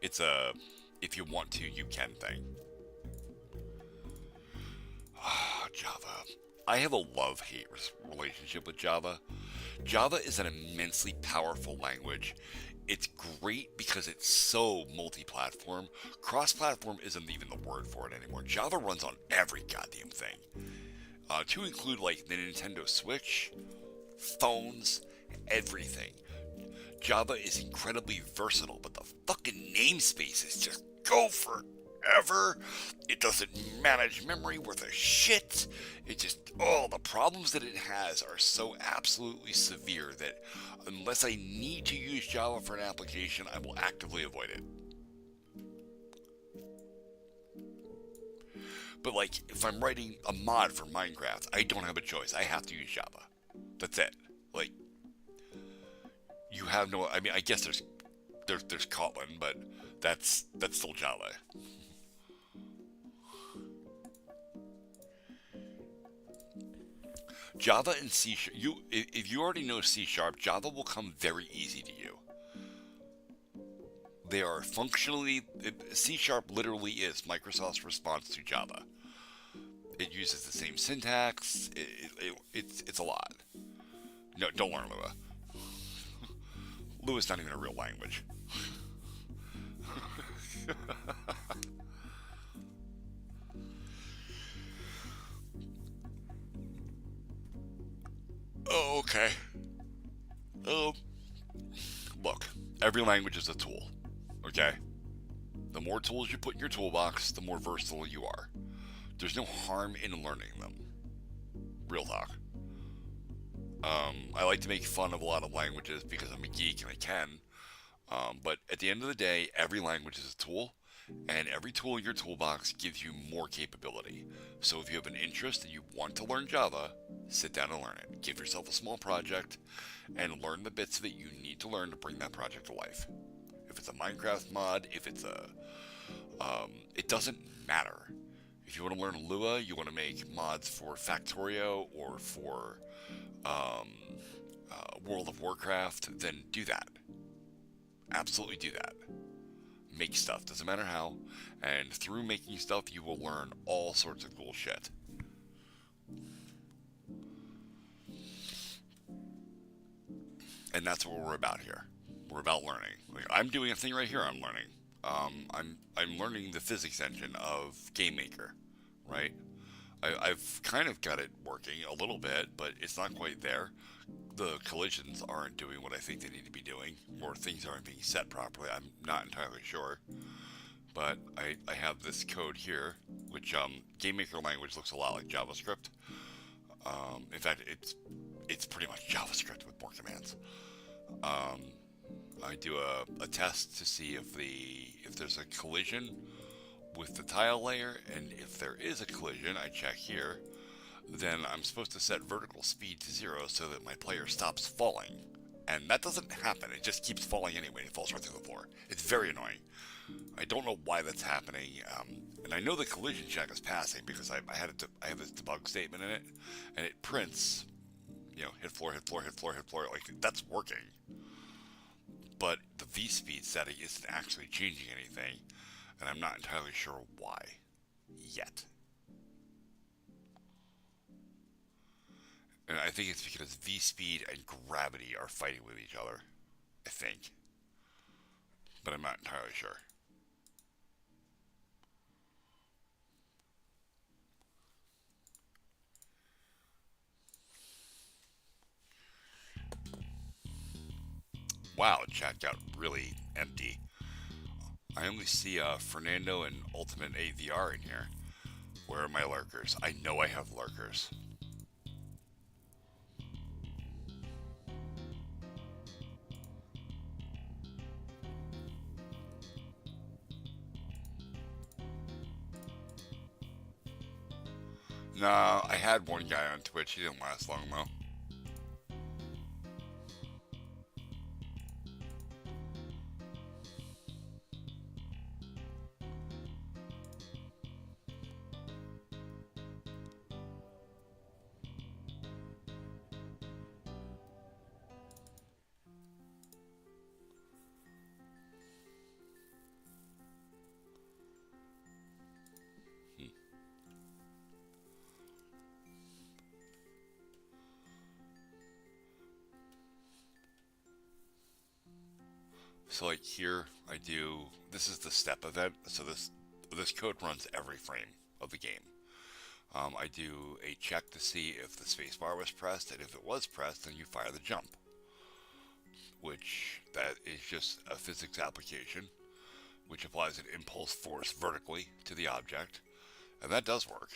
It's a if you want to, you can thing. Java. I have a love-hate relationship with Java. Java is an immensely powerful language. It's great because it's so multi-platform. Cross-platform isn't even the word for it anymore. Java runs on every goddamn thing. To include like the Nintendo Switch, phones, everything. Java is incredibly versatile, but the fucking namespaces just go forever. It doesn't manage memory worth a shit. It just, the problems that it has are so absolutely severe that unless I need to use Java for an application, I will actively avoid it. But like, if I'm writing a mod for Minecraft, I don't have a choice. I have to use Java. That's it. Like, you have no. I mean, I guess there's Kotlin, but that's still Java. Java and C#. If you already know C#, Java will come very easy to you. They are functionally, C# literally is Microsoft's response to Java. It uses the same syntax. It's a lot. No, don't learn Lua. Lua's not even a real language. Oh, okay. Look, every language is a tool. Okay? The more tools you put in your toolbox, the more versatile you are. There's no harm in learning them. Real talk. I like to make fun of a lot of languages because I'm a geek and I can. But at the end of the day, every language is a tool, and every tool in your toolbox gives you more capability. So if you have an interest and you want to learn Java, sit down and learn it. Give yourself a small project and learn the bits that you need to learn to bring that project to life. If it's a Minecraft mod, if it's a, it doesn't matter. If you want to learn Lua, you want to make mods for Factorio or for um, World of Warcraft, then do that. Absolutely do that. Make stuff, doesn't matter how, and through making stuff, you will learn all sorts of cool shit. And that's what we're about here. We're about learning. Like, I'm doing a thing right here. I'm learning. I'm learning the physics engine of Gamemaker, right? I've kind of got it working a little bit, but it's not quite there. The collisions aren't doing what I think they need to be doing, or things aren't being set properly. I'm not entirely sure. But I have this code here, which Gamemaker language looks a lot like JavaScript. In fact, it's pretty much JavaScript with more commands. Um, I do a test to see if there's a collision with the tile layer, and if there is a collision, I check here. Then I'm supposed to set vertical speed to 0 so that my player stops falling. And that doesn't happen. It just keeps falling anyway. It falls right through the floor. It's very annoying. I don't know why that's happening, and I know the collision check is passing because I have this debug statement in it, and it prints, hit floor, hit floor, hit floor, hit floor. Like, that's working, but the V speed setting isn't actually changing anything, and I'm not entirely sure why yet. And I think it's because V speed and gravity are fighting with each other. I think, but I'm not entirely sure. Wow, chat got really empty. I only see Fernando and Ultimate AVR in here. Where are my lurkers? I know I have lurkers. Nah, I had one guy on Twitch. He didn't last long though. Hmm. So like here, I do. This is the step event. So this code runs every frame of the game. I do a check to see if the spacebar was pressed, and if it was pressed, then you fire the jump, which that is just a physics application, which applies an impulse force vertically to the object, and that does work.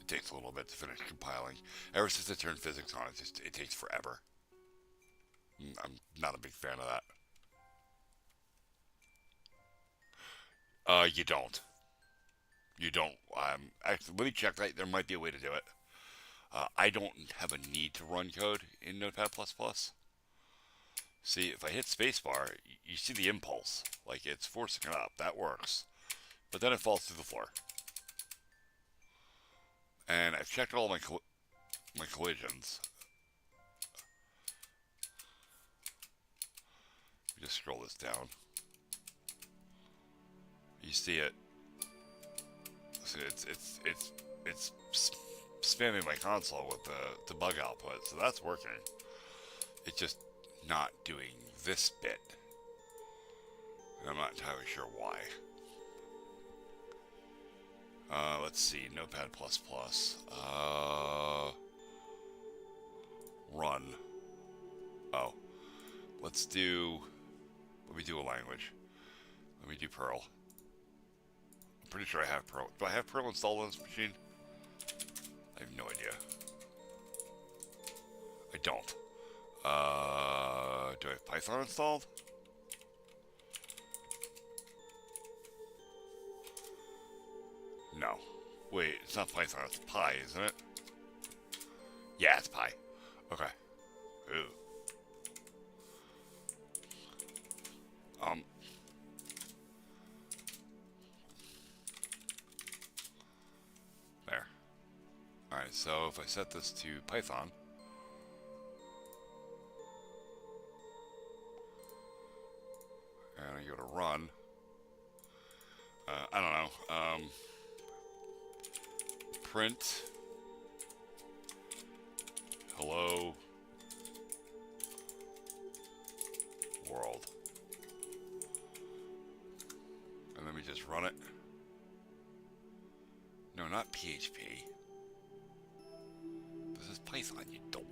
It takes a little bit to finish compiling. Ever since I turned physics on, it takes forever. I'm not a big fan of that. You don't. You don't. Actually, let me check that. There might be a way to do it. I don't have a need to run code in Notepad++. See, if I hit spacebar, you see the impulse. Like, it's forcing it up. That works. But then it falls through the floor. And I've checked all my collisions. Let me just scroll this down. You see it. So it's spamming my console with the bug output, so that's working. It's just not doing this bit. And I'm not entirely sure why. Let's see, Notepad++. Run. Oh. Let me do a language. Let me do Perl. I'm pretty sure I have Perl. Do I have Perl installed on this machine? I have no idea. I don't. Do I have Python installed? No. Wait, it's not Python, it's Pi, isn't it? Yeah, it's Pi. Okay. Ooh. Um. There. Alright, so if I set this to Python, and I go to run, I don't know, print hello world. And let me just run it. No, not PHP. This is Python, you dope.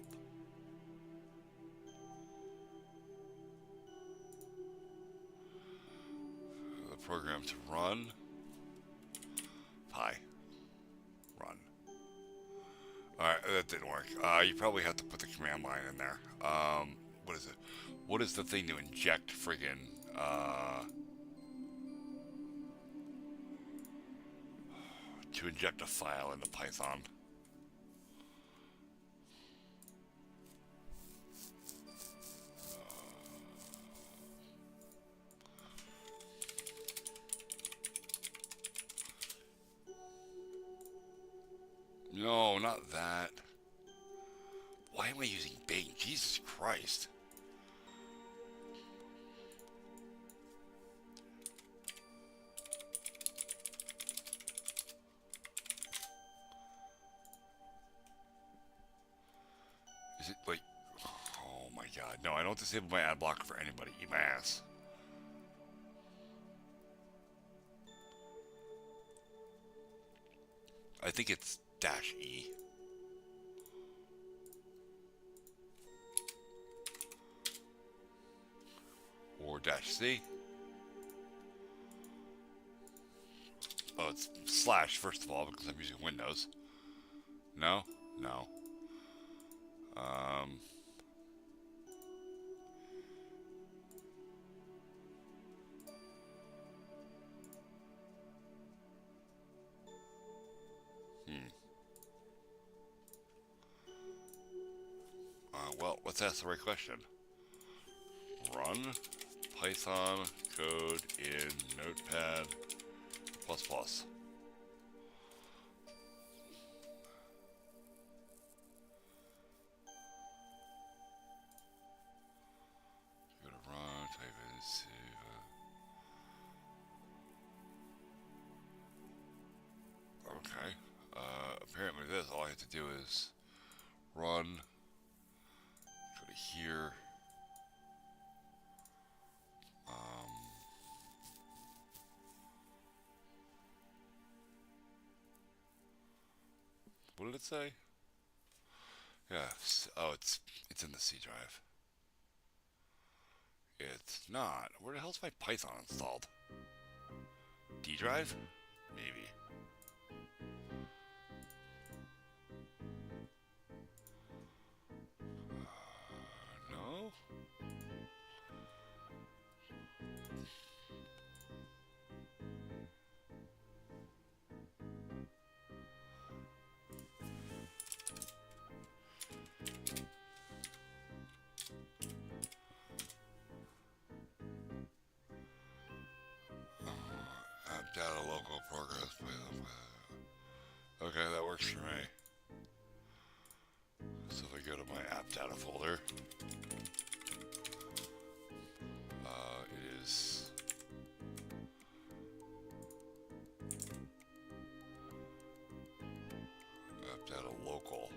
The program to run. Pi. Run. Alright, that didn't work. You probably have to put the command line in there. What is it? What is the thing to inject friggin', to inject a file into Python? No, not that. Why am I using Bing? Jesus Christ. Is it like... Oh my god. No, I don't disable my ad blocker for anybody. Eat my ass. I think it's -E. Or -C. Oh, it's slash first of all because I'm using Windows. No? No. Well, let's ask the right question. Run Python code in Notepad++. Go to run, type in save. Okay. Apparently this, all I have to do is run, go to here, what did it say? Yeah, oh, it's in the C drive. It's not. Where the hell's my Python installed? D drive? Maybe. No? App data local programs. Okay, that works for me. So if I go to my app data folder, it is app data local.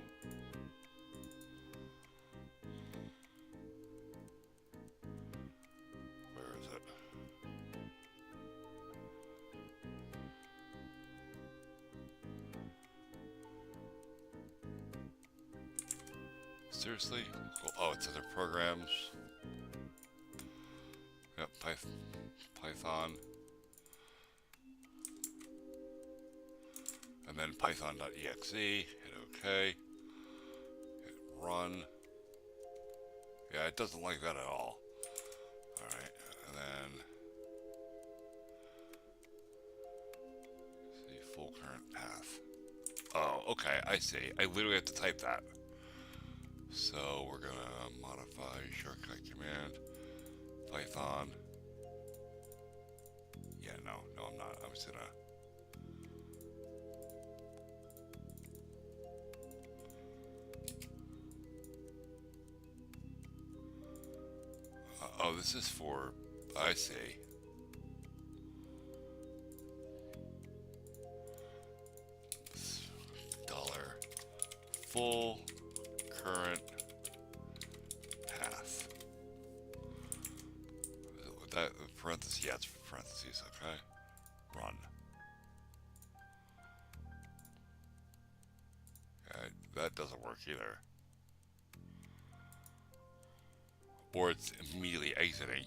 Where is it? Seriously? Cool. Oh, it's other programs. Yep, Python. And then python.exe. Hit OK. Hit run. Yeah, it doesn't like that at all. Alright, and then see full current path. Oh, okay, I see. I literally have to type that. So we're gonna modify shortcut command Python. Yeah, no, I'm not. I'm just gonna. Oh, this is for. I see. Dollar full current path. That parentheses? Yeah, it's parentheses. Okay. Run. Okay, that doesn't work either. Or it's immediately exiting.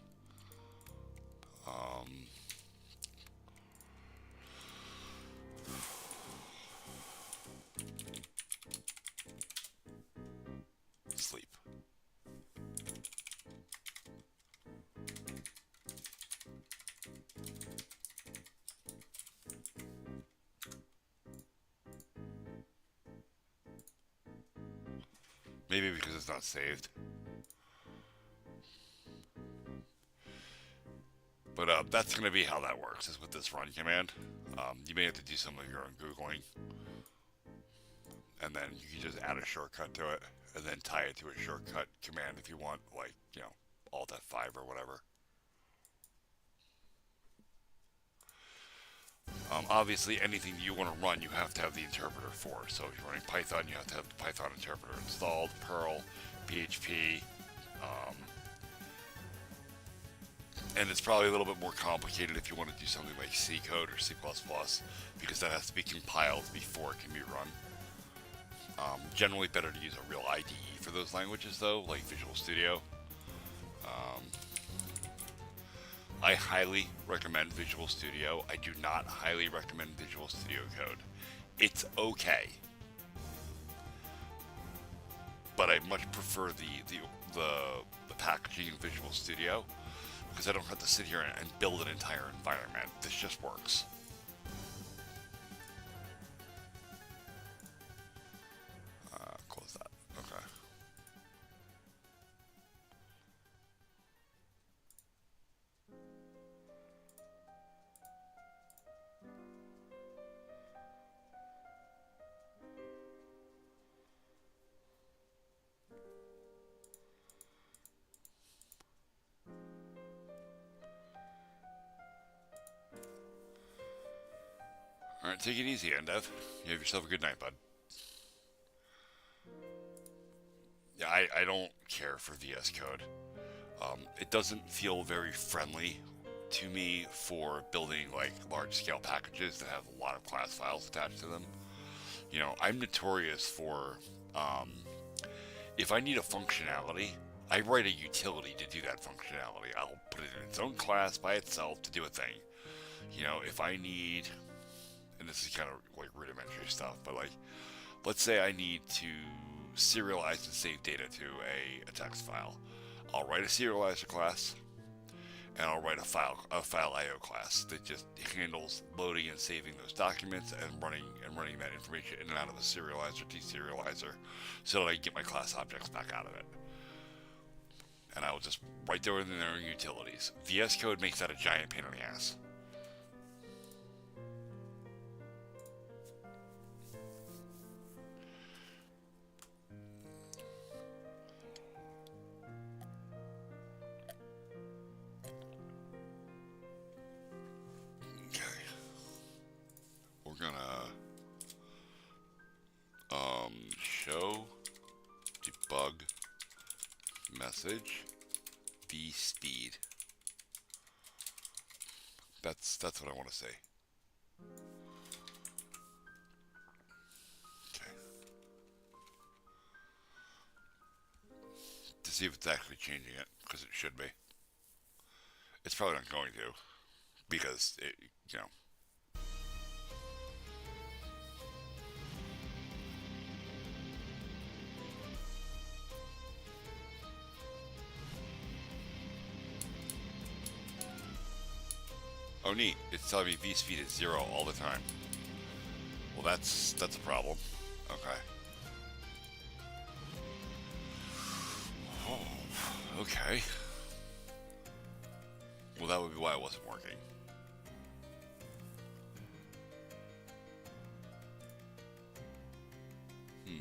Um, Sleep. Maybe because it's not saved. But that's going to be how that works, is with this run command. You may have to do some of your own Googling. And then you can just add a shortcut to it, and then tie it to a shortcut command if you want, like, Alt F5 or whatever. Obviously, anything you want to run, you have to have the interpreter for. So if you're running Python, you have to have the Python interpreter installed, Perl, PHP, and it's probably a little bit more complicated if you want to do something like C code or C++, because that has to be compiled before it can be run. Generally better to use a real IDE for those languages though, like Visual Studio. I highly recommend Visual Studio. I do not highly recommend Visual Studio Code. It's okay, but I much prefer the packaging of Visual Studio, because I don't have to sit here and build an entire environment. This just works. Close that. Okay. Alright, take it easy, Endev. You have yourself a good night, bud. Yeah, I don't care for VS Code. It doesn't feel very friendly to me for building like large scale packages that have a lot of class files attached to them. I'm notorious for if I need a functionality, I write a utility to do that functionality. I'll put it in its own class by itself to do a thing. If I need, and this is kind of like rudimentary stuff, but like, let's say I need to serialize and save data to a text file. I'll write a serializer class, and I'll write a file IO class that just handles loading and saving those documents and running that information in and out of a serializer, deserializer, so that I can get my class objects back out of it. And I will just write there in their own utilities. VS Code makes that a giant pain in the ass. Okay. We're gonna show debug message v speed. That's what I want to say. Okay. To see if it's actually changing it, because it should be. It's probably not going to, because it, Oh, neat. It's telling me V-speed is 0 all the time. Well, that's a problem. Okay. Oh, okay. Well, that would be why it wasn't working. Hmm.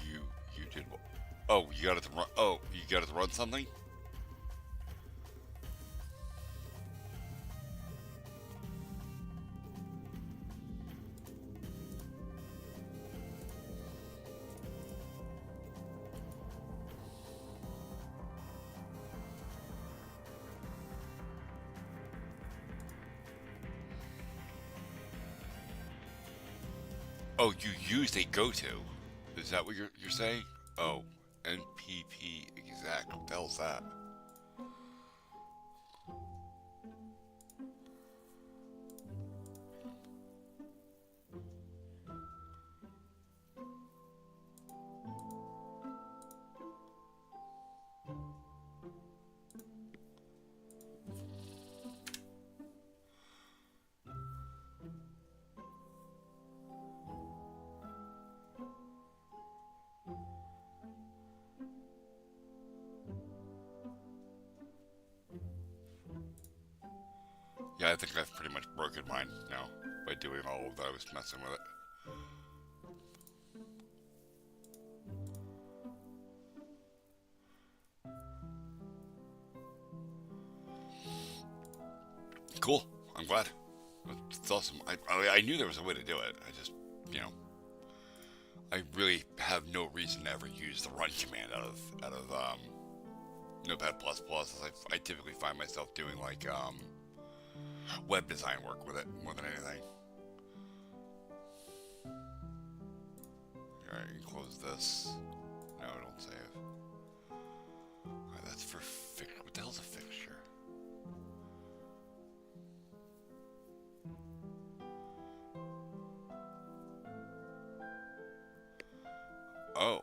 You you did what? Oh, you got it to run. Oh, you got it to run something. Oh, you used a go-to. Is that what you're saying? Oh, NPP exact. What the hell's that? Yeah, I think I've pretty much broken mine now by doing all of those, messing with it. Cool. I'm glad. It's awesome. I knew there was a way to do it. I just, you know, I really have no reason to ever use the run command out of Notepad++. I typically find myself doing like web design work with it more than anything. Alright, you can close this. No, don't save. Alright, that's for what the hell's a fixture? Oh.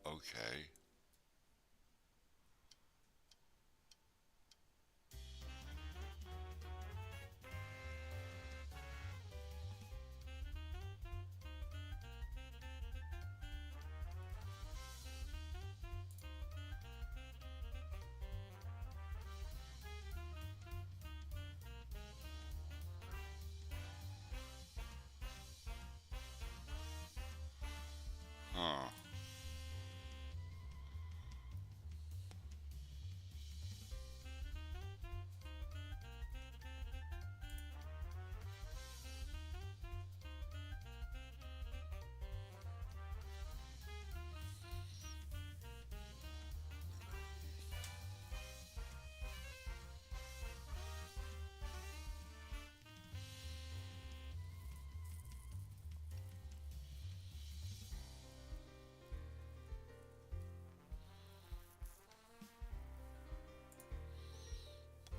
Okay. Huh.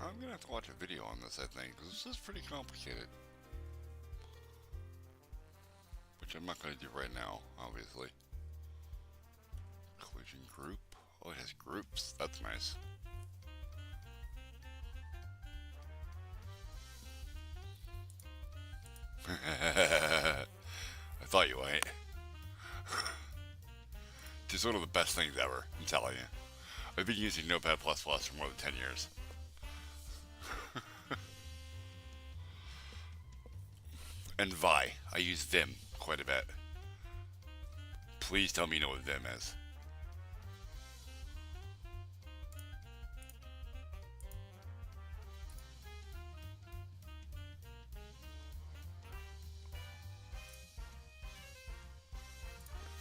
I'm gonna have to watch a video on this, I think, because this is pretty complicated. Which I'm not gonna do right now, obviously. Collision group. Oh, it has groups. That's nice. I thought you might. Just one of the best things ever, I'm telling you. I've been using Notepad++ for more than 10 years. And Vi. I use Vim quite a bit. Please tell me you know what Vim is.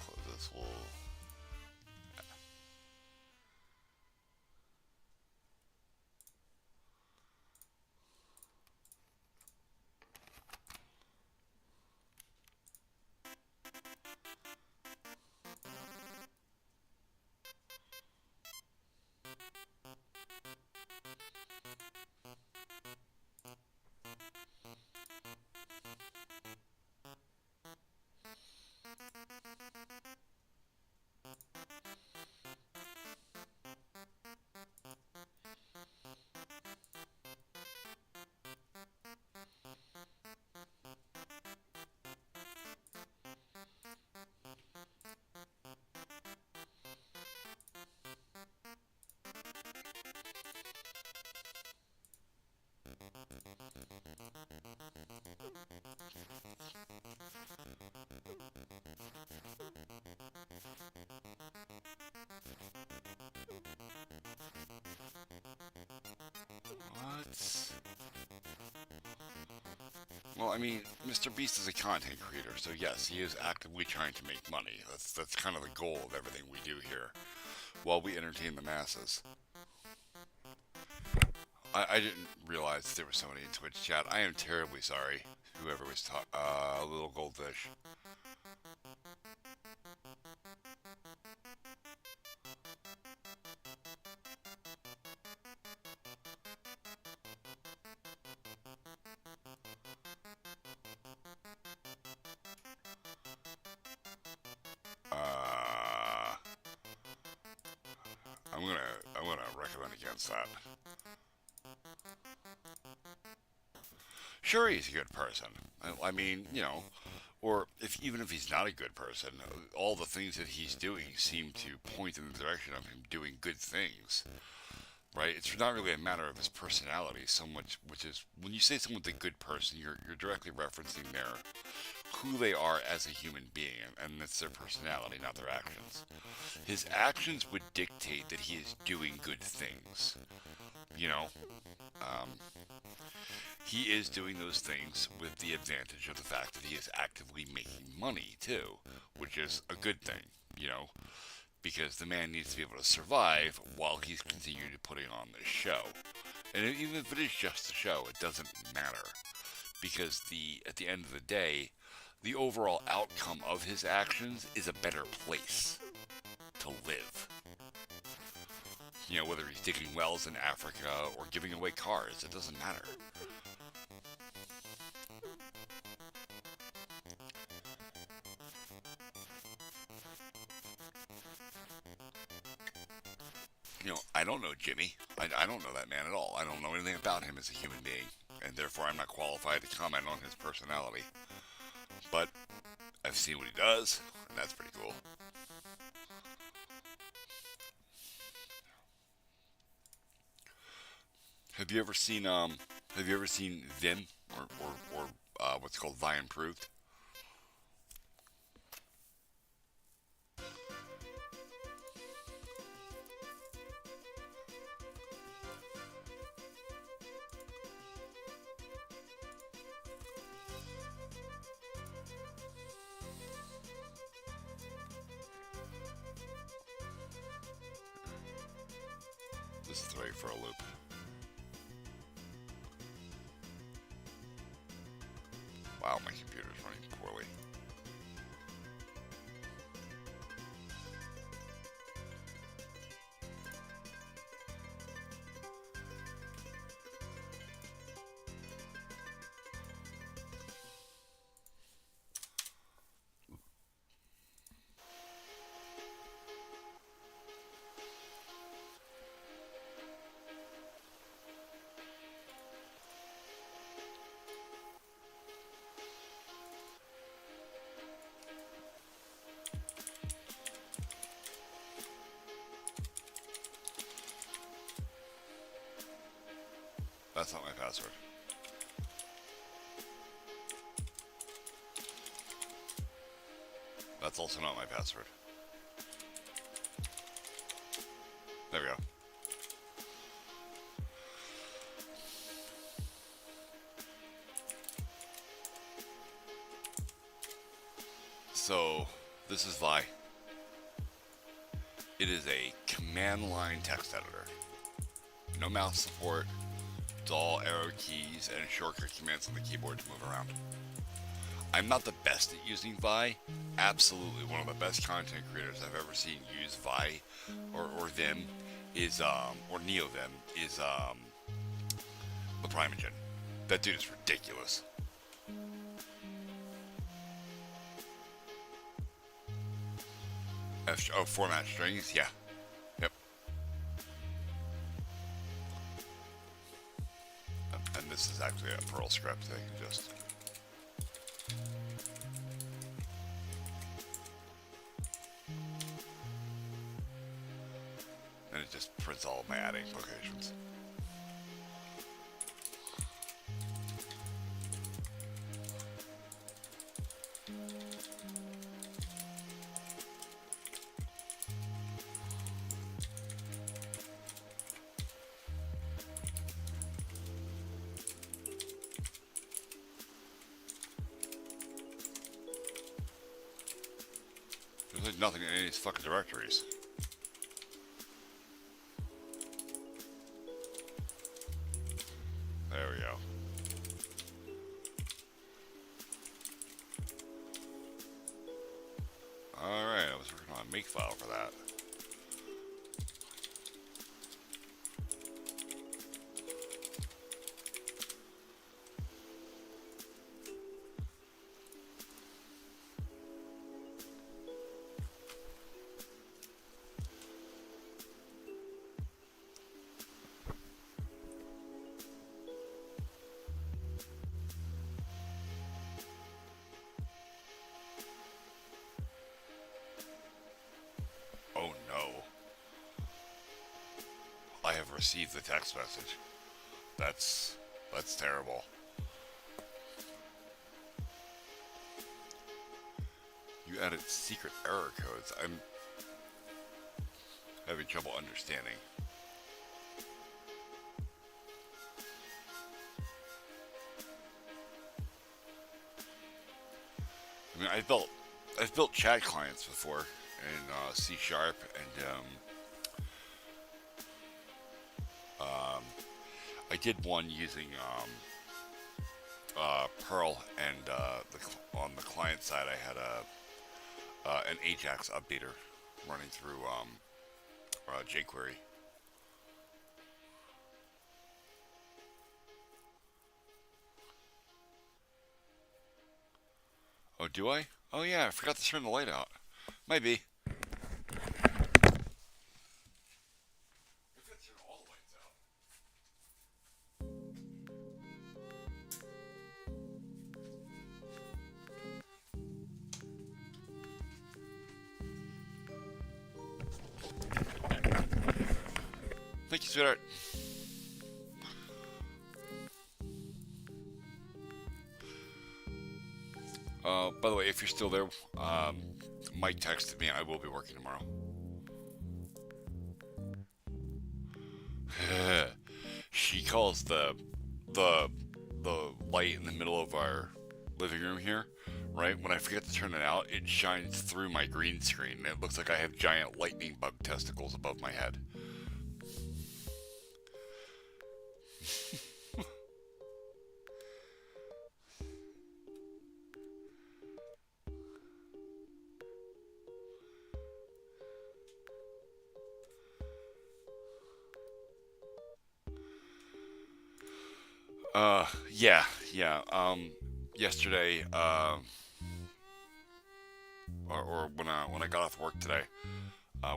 Close this. We'll... Well, I mean, Mr. Beast is a content creator, so yes, he is actively trying to make money. That's kind of the goal of everything we do here, while we entertain the masses. I didn't realize there was somebody in Twitch chat. I am terribly sorry. Whoever was talking, little goldfish. Uh, I'm gonna recommend against that. Sure, he's a good person. I mean, or if even if he's not a good person, all the things that he's doing seem to point in the direction of him doing good things. Right? It's not really a matter of his personality so much, which is when you say someone's a good person, you're directly referencing their who they are as a human being, and it's their personality, not their actions. His actions would dictate that he is doing good things. You know, um, he is doing those things with the advantage of the fact that he is actively making money too, which is a good thing. You know, because the man needs to be able to survive while he's continuing to putting on this show. And even if it is just a show, it doesn't matter because at the end of the day, the overall outcome of his actions is a better place to live. You know, whether he's digging wells in Africa or giving away cars, it doesn't matter. I don't know Jimmy. I don't know that man at all. I don't know anything about him as a human being, and therefore I'm not qualified to comment on his personality. But I've seen what he does, and that's pretty cool. Have you ever seen Vim or what's called Vi Improved? This is ready for a loop. Wow, my computer's running poorly. That's not my password. That's also not my password. There we go. So, this is Vi. It is a command line text editor. No mouse support. It's all arrow keys and shortcut commands on the keyboard to move around. I'm not the best at using Vi. Absolutely one of the best content creators I've ever seen use Vi or Vim is or NeoVim is the Primogen. That dude is ridiculous. Format strings, yeah. Yep. And this is actually a Perl script that you can just... And it just prints all of my adding locations. There's nothing in any of these fucking directories. There we go. Alright, I was working on a makefile for that. Oh no. I have received the text message. That's terrible. You added secret error codes. I'm having trouble understanding. I mean, I've built chat clients before in C# and I did one using Perl, and on the client side I had an Ajax updater running through jQuery. Oh, do I? Oh yeah, I forgot to turn the light out. Might be. Thank you, sweetheart. By the way, if you're still there, Mike texted me. I will be working tomorrow. She calls the light in the middle of our living room here, right? When I forget to turn it out, it shines through my green screen, and it looks like I have giant lightning bug testicles above my head. Yeah. Yesterday, or when I got off work today,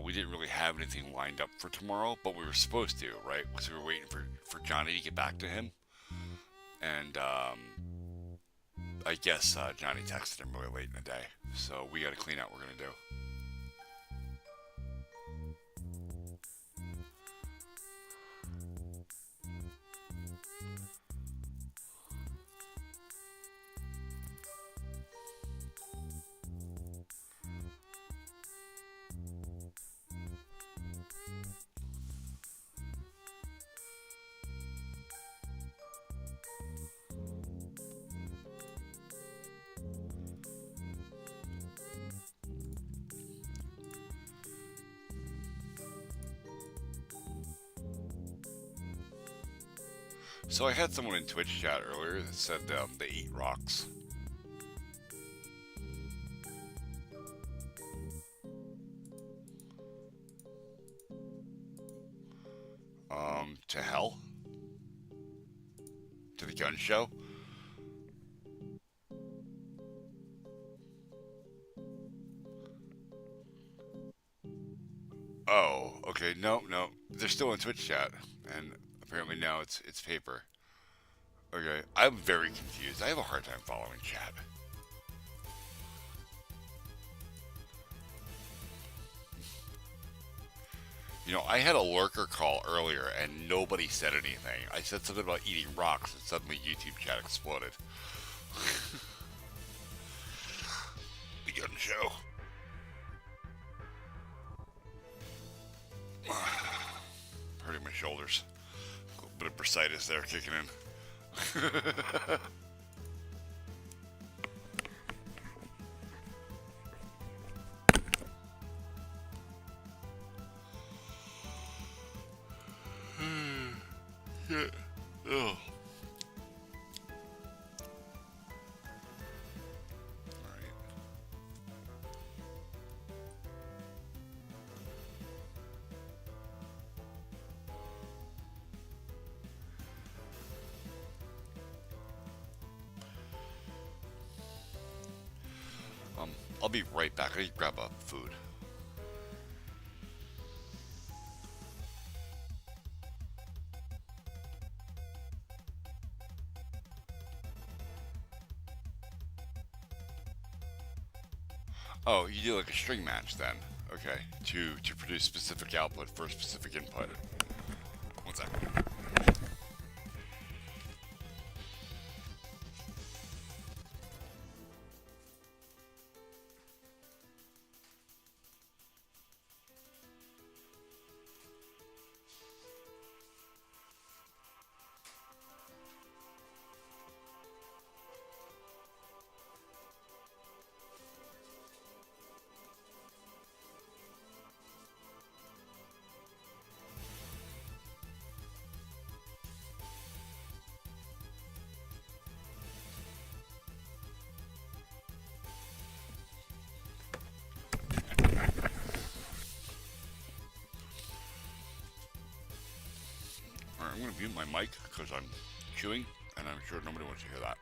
we didn't really have anything lined up for tomorrow, but we were supposed to, right? Because we were waiting for Johnny to get back to him, and I guess Johnny texted him really late in the day, so we got to clean out what we're gonna do. So I had someone in Twitch chat earlier that said they eat rocks. To hell? To the gun show? Oh, okay, no, they're still in Twitch chat, and apparently now it's paper. Okay, I'm very confused. I have a hard time following chat. You know, I had a lurker call earlier and nobody said anything. I said something about eating rocks and suddenly YouTube chat exploded. The gun show. Hurting my shoulders. A little bit of bursitis there kicking in. I'll be right back. I need to grab a food. Oh, you do like a string match then. Okay. To produce specific output for a specific input. One sec. Alright, I'm gonna mute my mic because I'm chewing, and I'm sure nobody wants to hear that.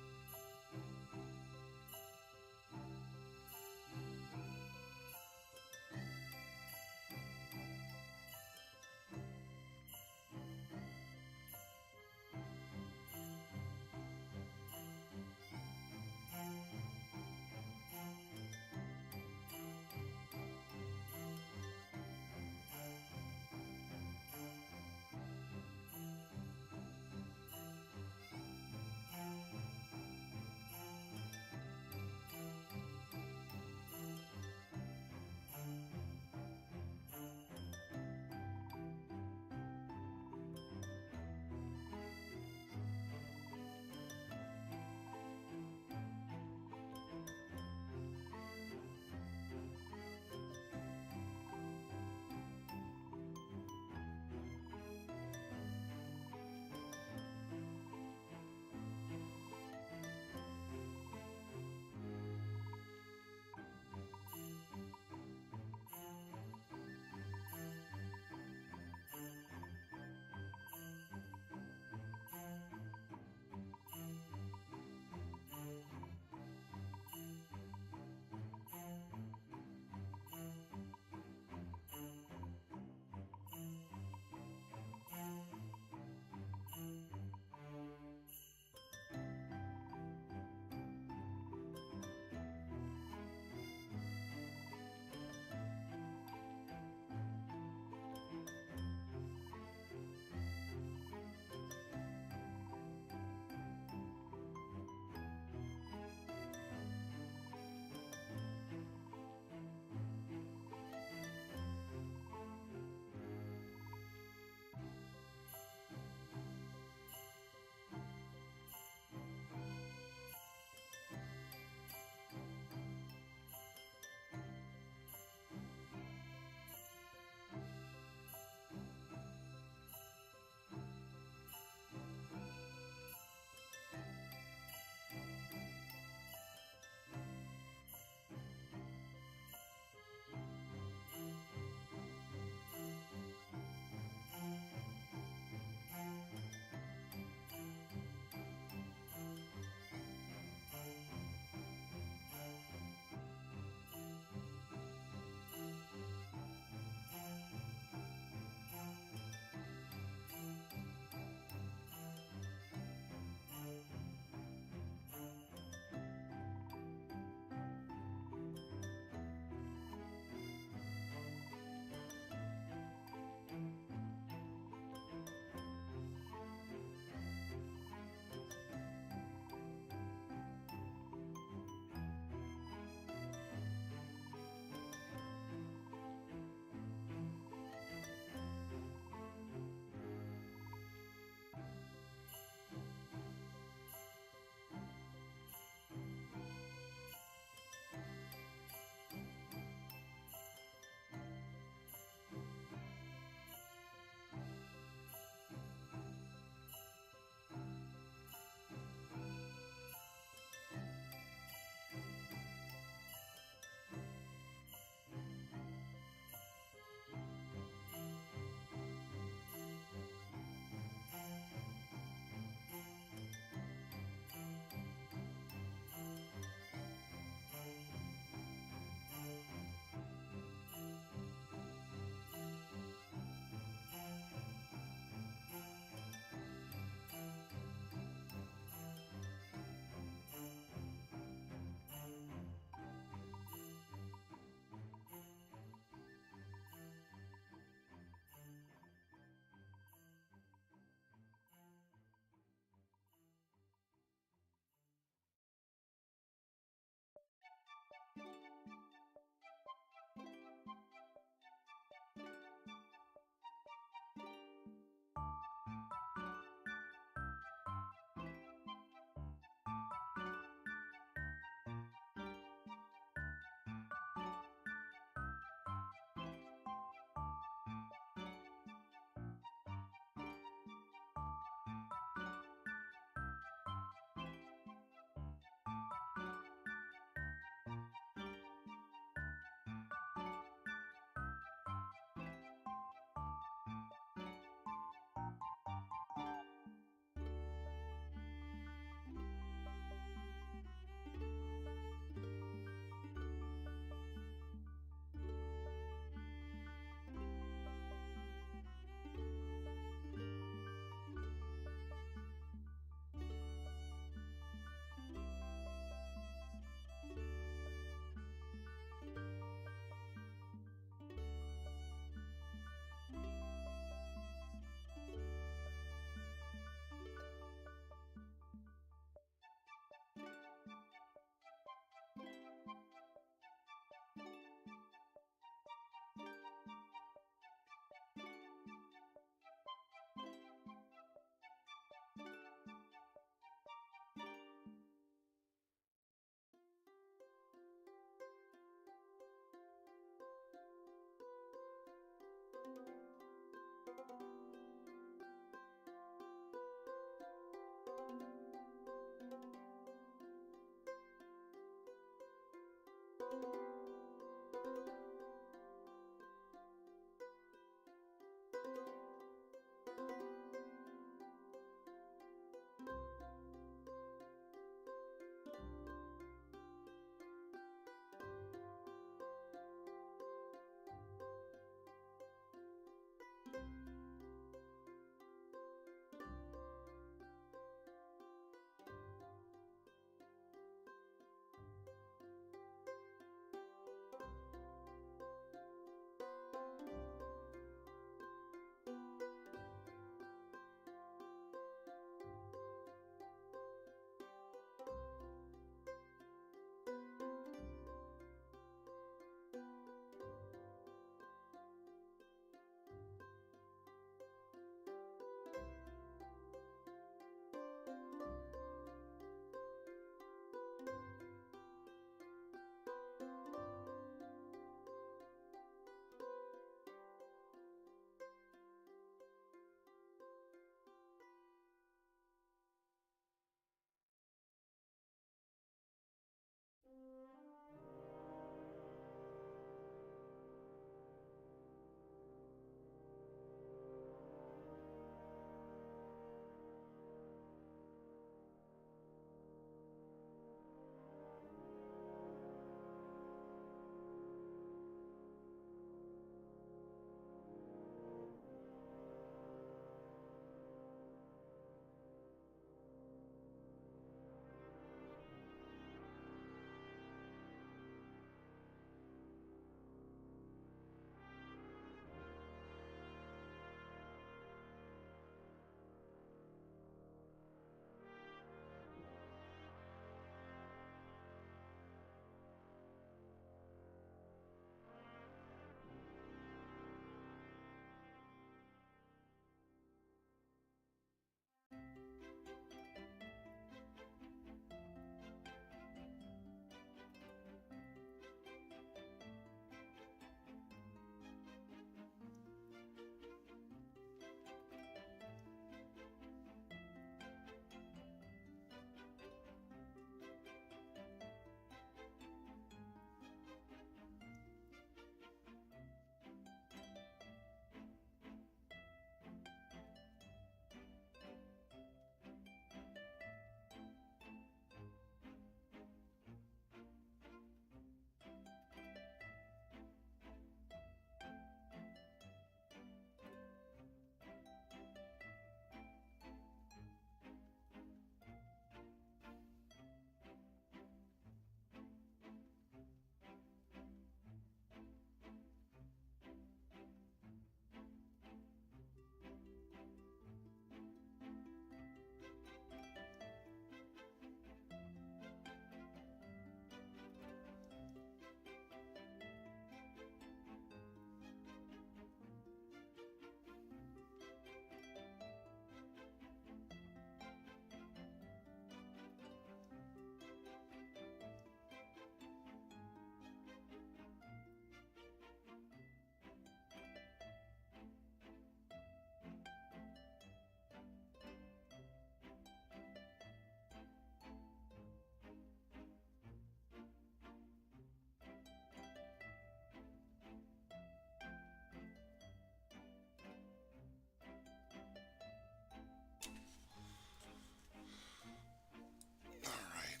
Alright.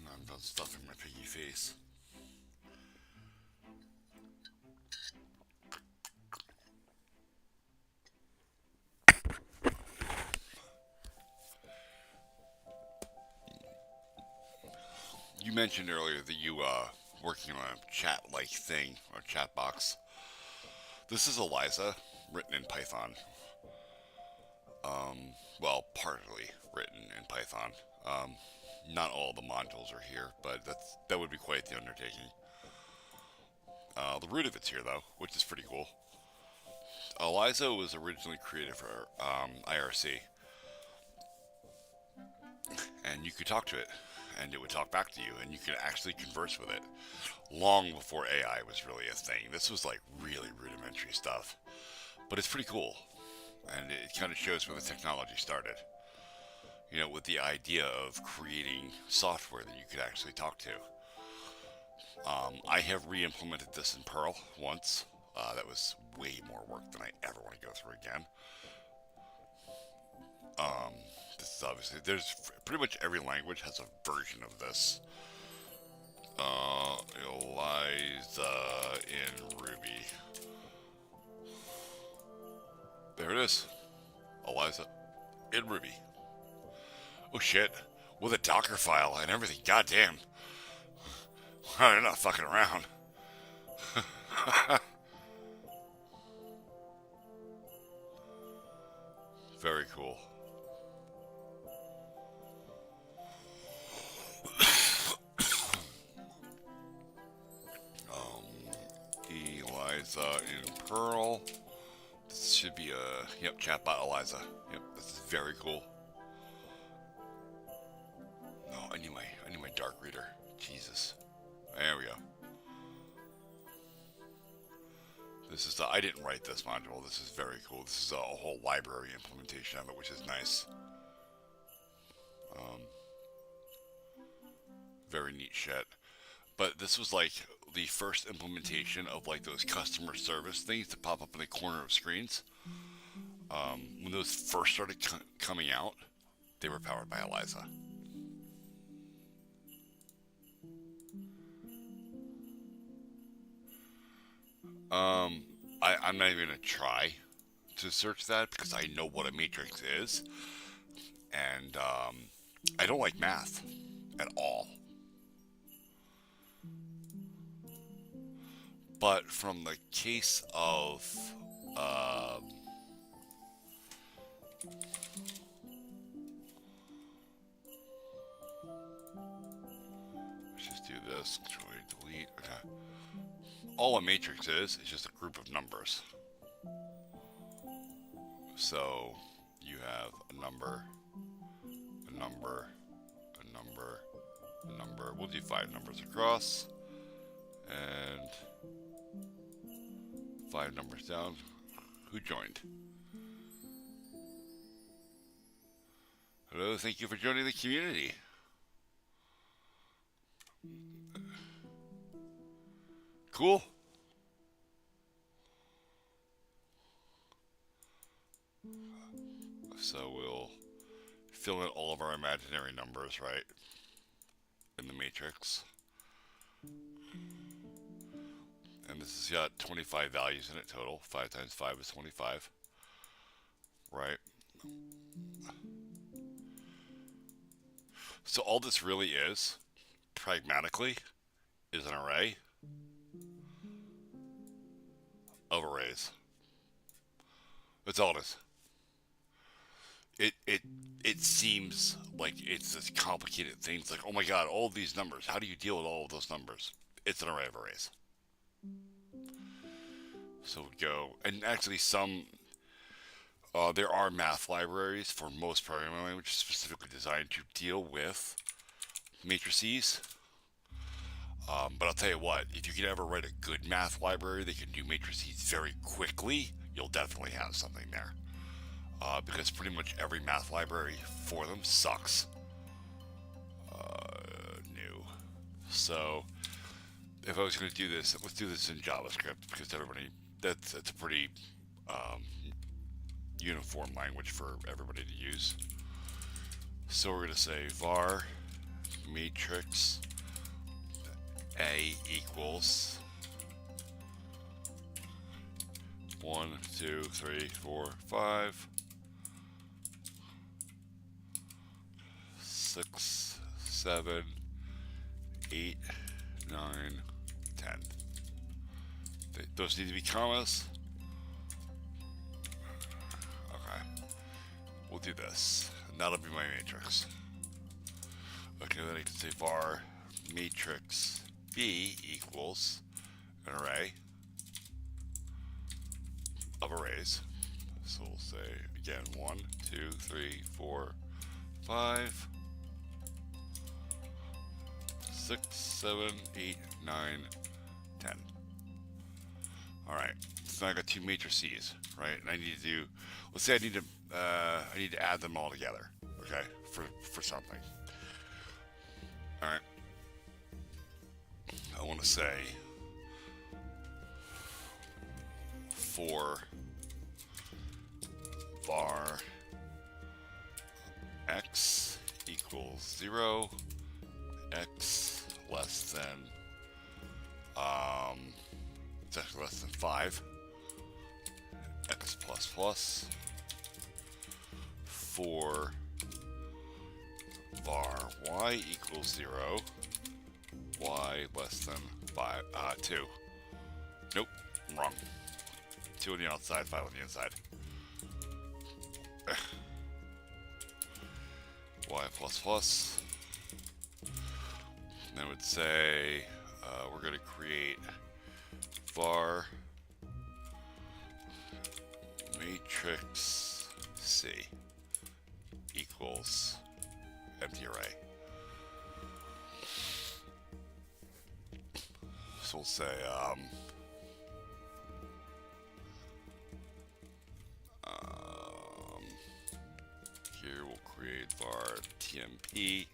Now I'm done stuffing my piggy face. You mentioned earlier that you working on a chat like thing or chat box. This is Eliza, written in Python. Well, partly written in Python. Um, Not all the modules are here, but that would be quite the undertaking. The root of it's here though, which is pretty cool. Eliza was originally created for IRC, and you could talk to it, and it would talk back to you, and you could actually converse with it. Long before AI was really a thing. This was like really rudimentary stuff. but it's pretty cool, and it kind of shows where the technology started. You know, with the idea of creating software that you could actually talk to. I have re-implemented this in Perl once. That was way more work than I ever want to go through again. Um, this is obviously there's pretty much every language has a version of this. Eliza in Ruby. There it is. Eliza in Ruby. Oh shit. With a Docker file and everything. Goddamn. They're not fucking around. Very cool. Eliza in Perl. This should be a chatbot Eliza. Yep, this is very cool. No, I need my dark reader. Jesus. There we go. This is I didn't write this module. This is very cool. This is a whole library implementation of it, which is nice. Very neat shit. But this was like the first implementation of like those customer service things that pop up in the corner of screens. When those first started coming out, they were powered by Eliza. I'm not even gonna try to search that because I know what a matrix is, and I don't like math at all. But from the case of let's just do this. Control A, delete. Okay. All a matrix is just a group of numbers. So you have a number, a number, a number, a number. We'll do 5 numbers across, and 5 numbers down. Who joined? Hello, thank you for joining the community. Cool. So we'll fill in all of our imaginary numbers, right, in the matrix. And this has got 25 values in it total. 5 times 5 is 25. Right? So all this really is, pragmatically, is an array of arrays. That's all it is. It seems like it's this complicated thing. It's like, oh my god, all of these numbers. How do you deal with all of those numbers? It's an array of arrays. So we go, and actually there are math libraries for most programming languages specifically designed to deal with matrices. But I'll tell you what, if you can ever write a good math library that can do matrices very quickly, you'll definitely have something there. Because pretty much every math library for them sucks. New. So, if I was going to do this, let's do this in JavaScript because that's a pretty uniform language for everybody to use. So we're going to say var matrix A equals 1, 2, 3, 4, 5, 6, 7, 8, 9, 10. Those need to be commas. Okay. We'll do this. And that'll be my matrix. Okay, then I can say var matrix B equals an array of arrays. So we'll say again 1, 2, 3, 4, 5, 6, 7, 8, 9, 10. All right. So now I got two matrices, right? And I need to do. Let's say I need to add them all together. Okay, for something. All right. I want to say for var x equals 0, x less than it's actually less than 5, x plus plus, for var y equals 0, y less than 2. Nope, I'm wrong. 2 on the outside, 5 on the inside. Y plus plus. And I would say we're going to create var matrix C equals empty array. So we'll say here we'll create var tmp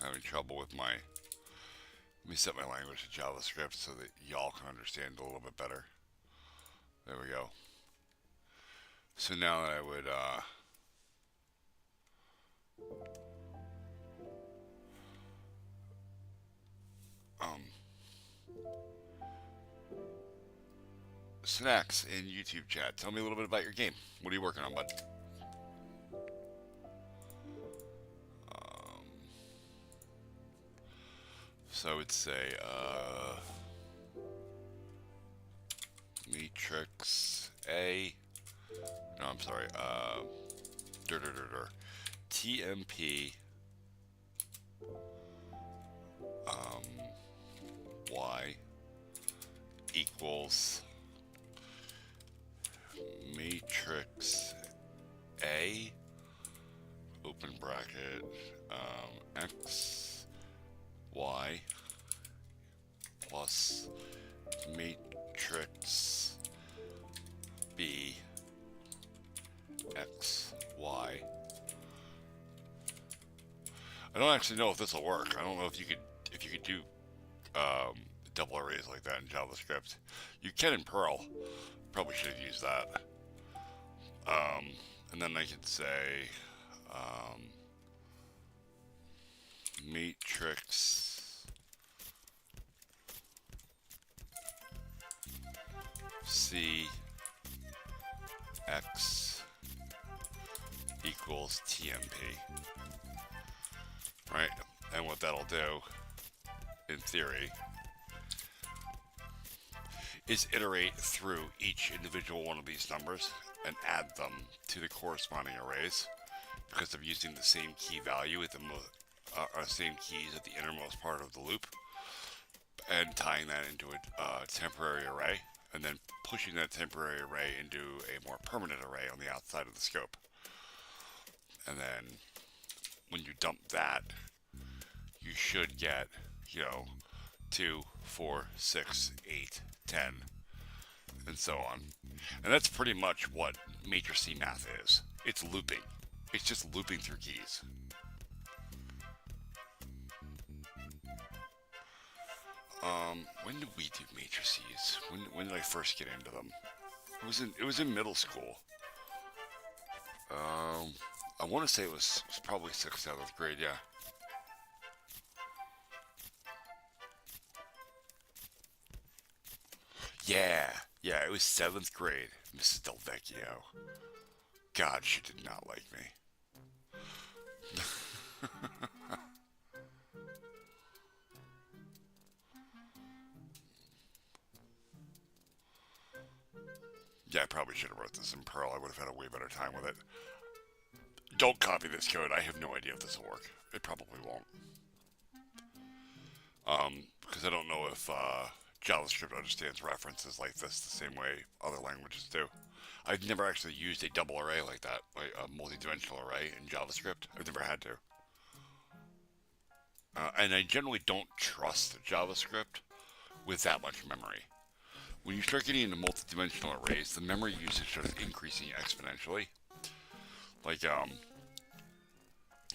having trouble with my. Let me set my language to JavaScript so that y'all can understand a little bit better. There we go. So now I would Snacks in YouTube chat. Tell me a little bit about your game. What are you working on, bud? So I would say matrix A. No, I'm sorry. TMP Y equals matrix A open bracket X Y plus matrix B X Y. I don't actually know if this will work. I don't know if you could do double arrays like that in JavaScript. You can in Perl. Probably should have used that. And then I could say matrix C X equals TMP. Right? And what that'll do, in theory, is iterate through each individual one of these numbers and add them to the corresponding arrays because of using the same key value at the same keys at the innermost part of the loop, and tying that into a temporary array, and then pushing that temporary array into a more permanent array on the outside of the scope. And then when you dump that, you should get, 2, 4, 6, 8, 10, and so on. And that's pretty much what matrix math is. It's looping. It's just looping through keys. When did we do matrices? When did I first get into them? It was in middle school. I want to say it was probably 6th, 7th grade, yeah. Yeah, it was 7th grade. Mrs. Delvecchio. God, she did not like me. Yeah, I probably should have wrote this in Perl. I would have had a way better time with it. Don't copy this code. I have no idea if this will work. It probably won't. Because I don't know if JavaScript understands references like this the same way other languages do. I've never actually used a double array like that, like a multi-dimensional array in JavaScript. I've never had to. And I generally don't trust JavaScript with that much memory. When you start getting into multi-dimensional arrays, the memory usage starts increasing exponentially. Like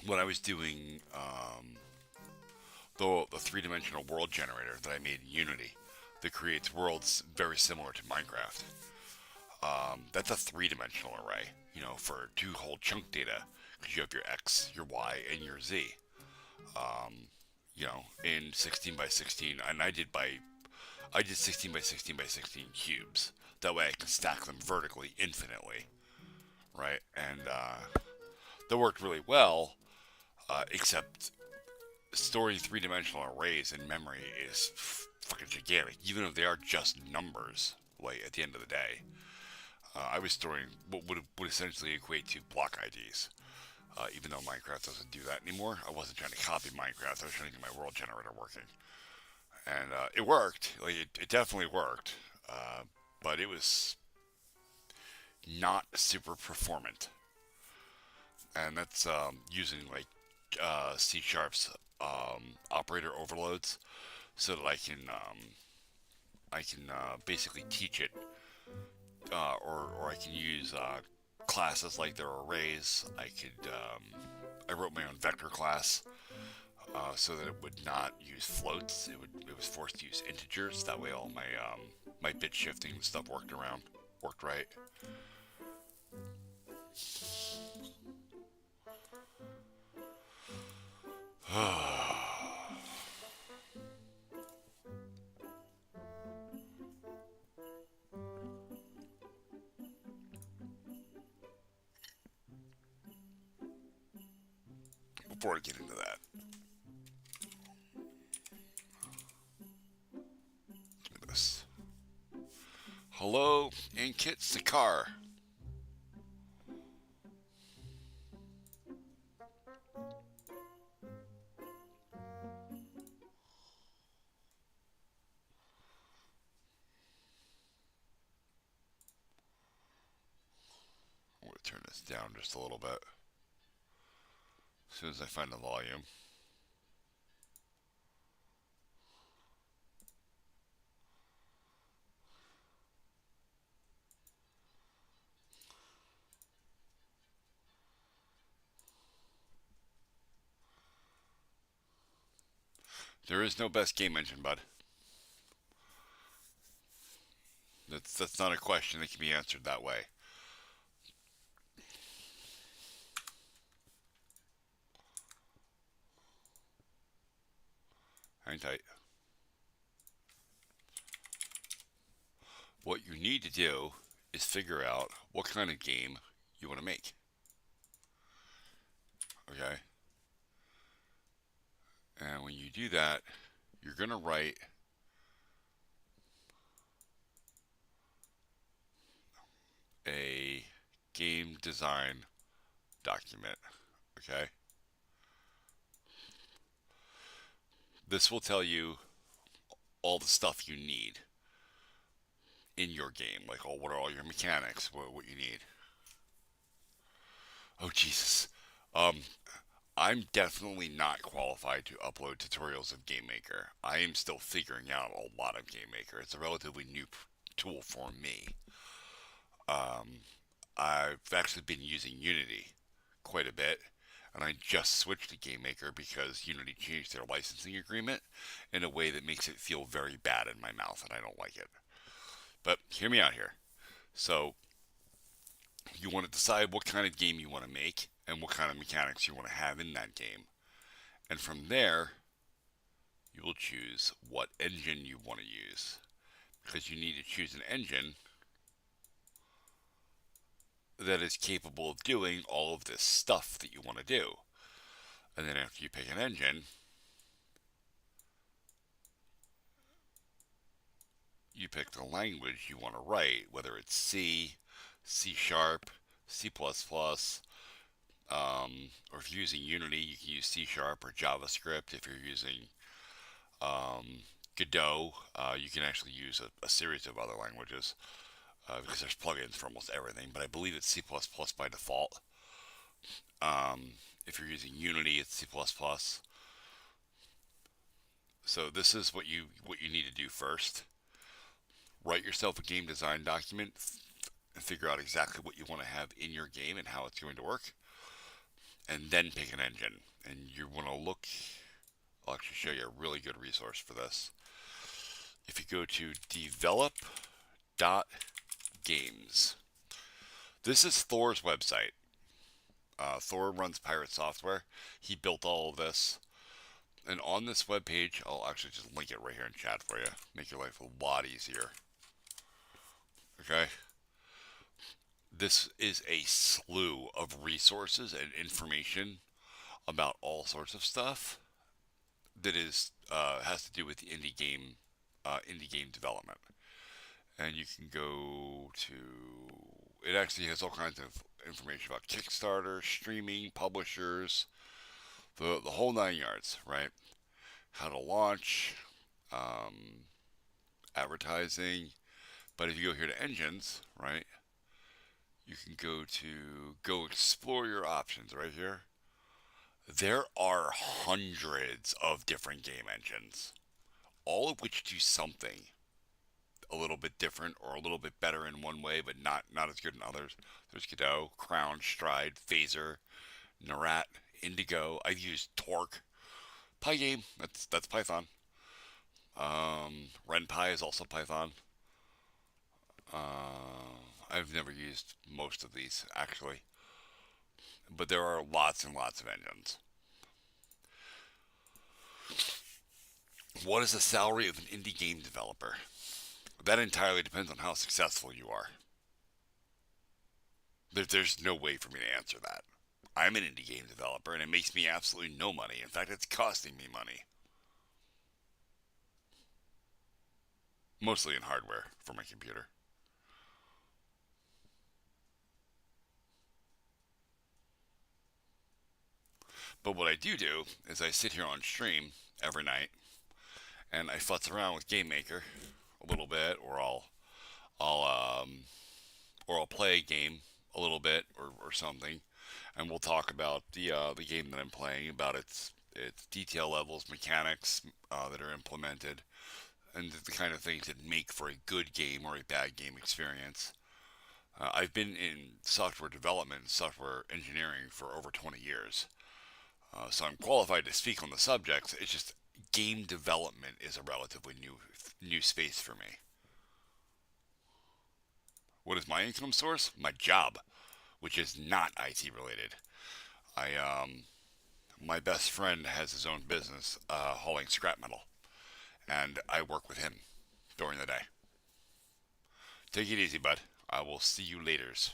when I was doing the three-dimensional world generator that I made in Unity, that creates worlds very similar to Minecraft. That's a three-dimensional array, for two whole chunk data, because you have your X, your Y, and your Z. In 16 by 16, and I did 16 by 16 by 16 cubes. That way I can stack them vertically infinitely, right? And that worked really well, except storing three-dimensional arrays in memory is fucking gigantic, even if they are just numbers. Like at the end of the day, I was storing what would essentially equate to block IDs. Even though Minecraft doesn't do that anymore, I wasn't trying to copy Minecraft. I was trying to get my world generator working, and it worked. Like it definitely worked, but it was not super performant. And that's using like C Sharp's operator overloads, so that I can basically teach it, or I can use classes like their arrays. I wrote my own vector class so that it would not use floats. It was forced to use integers. That way, all my bit shifting and stuff worked right. Before I get into that, give me this. Hello, and Kit Sakar. I'm going to turn this down just a little bit as soon as I find the volume. There is no best game engine, bud. That's not a question that can be answered that way. Hang tight. What you need to do is figure out what kind of game you want to make. Okay? And when you do that, you're going to write a game design document. Okay? This will tell you all the stuff you need in your game. Like, oh, what are all your mechanics? What you need. Oh, Jesus. Um, I'm definitely not qualified to upload tutorials of Gamemaker. I am still figuring out a lot of Gamemaker. It's a relatively new tool for me. I've actually been using Unity quite a bit, and I just switched to Gamemaker because Unity changed their licensing agreement in a way that makes it feel very bad in my mouth, and I don't like it. But hear me out here. So, you want to decide what kind of game you want to make and what kind of mechanics you want to have in that game. And from there, you will choose what engine you want to use. Because you need to choose an engine that is capable of doing all of this stuff that you want to do. And then after you pick an engine, you pick the language you want to write, whether it's C, C Sharp, C++, or if you're using Unity, you can use C Sharp or JavaScript. If you're using Godot, you can actually use a series of other languages because there's plugins for almost everything. But I believe it's C++ by default. If you're using Unity, it's C++. So this is what you need to do first. Write yourself a game design document and figure out exactly what you want to have in your game and how it's going to work, and then pick an engine. And you want to look. I'll actually show you a really good resource for this. If you go to develop.games, this is Thor's website. Thor runs Pirate Software. He built all of this. And on this webpage, I'll actually just link it right here in chat for you. Make your life a lot easier. Okay? This is a slew of resources and information about all sorts of stuff that is has to do with the indie game development. And you can go to it. Actually has all kinds of information about Kickstarter, streaming, publishers, the whole 9 yards, right? How to launch, um, advertising. But if you go here to engines, right, you can go explore your options right here. There are hundreds of different game engines, all of which do something a little bit different or a little bit better in one way, but not as good in others. There's Godot, Crown, Stride, Phaser, Nerat, Indigo. I've used Torque, Pygame. That's Python. RenPy is also Python. I've never used most of these actually, but there are lots and lots of engines. What is the salary of an indie game developer? That entirely depends on how successful you are. There's no way for me to answer that. I'm an indie game developer and it makes me absolutely no money. In fact, it's costing me money. Mostly in hardware for my computer. But what I do is I sit here on stream every night and I futz around with Gamemaker a little bit, I'll or I'll play a game a little bit or something, and we'll talk about the game that I'm playing, about its detail levels, mechanics that are implemented, and the kind of things that make for a good game or a bad game experience. I've been in software development, software engineering for over 20 years, so I'm qualified to speak on the subjects. It's just game development is a relatively new space for me. What is my income source? My job, which is not IT related. I My best friend has his own business hauling scrap metal, and I work with him during the day. Take it easy, bud. I will see you laters.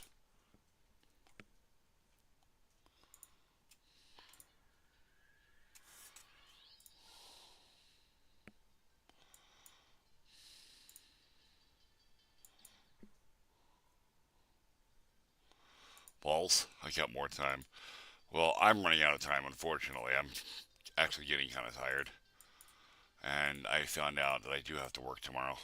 Balls. I got more time. Well, I'm running out of time, unfortunately. I'm actually getting kind of tired, and I found out that I do have to work tomorrow.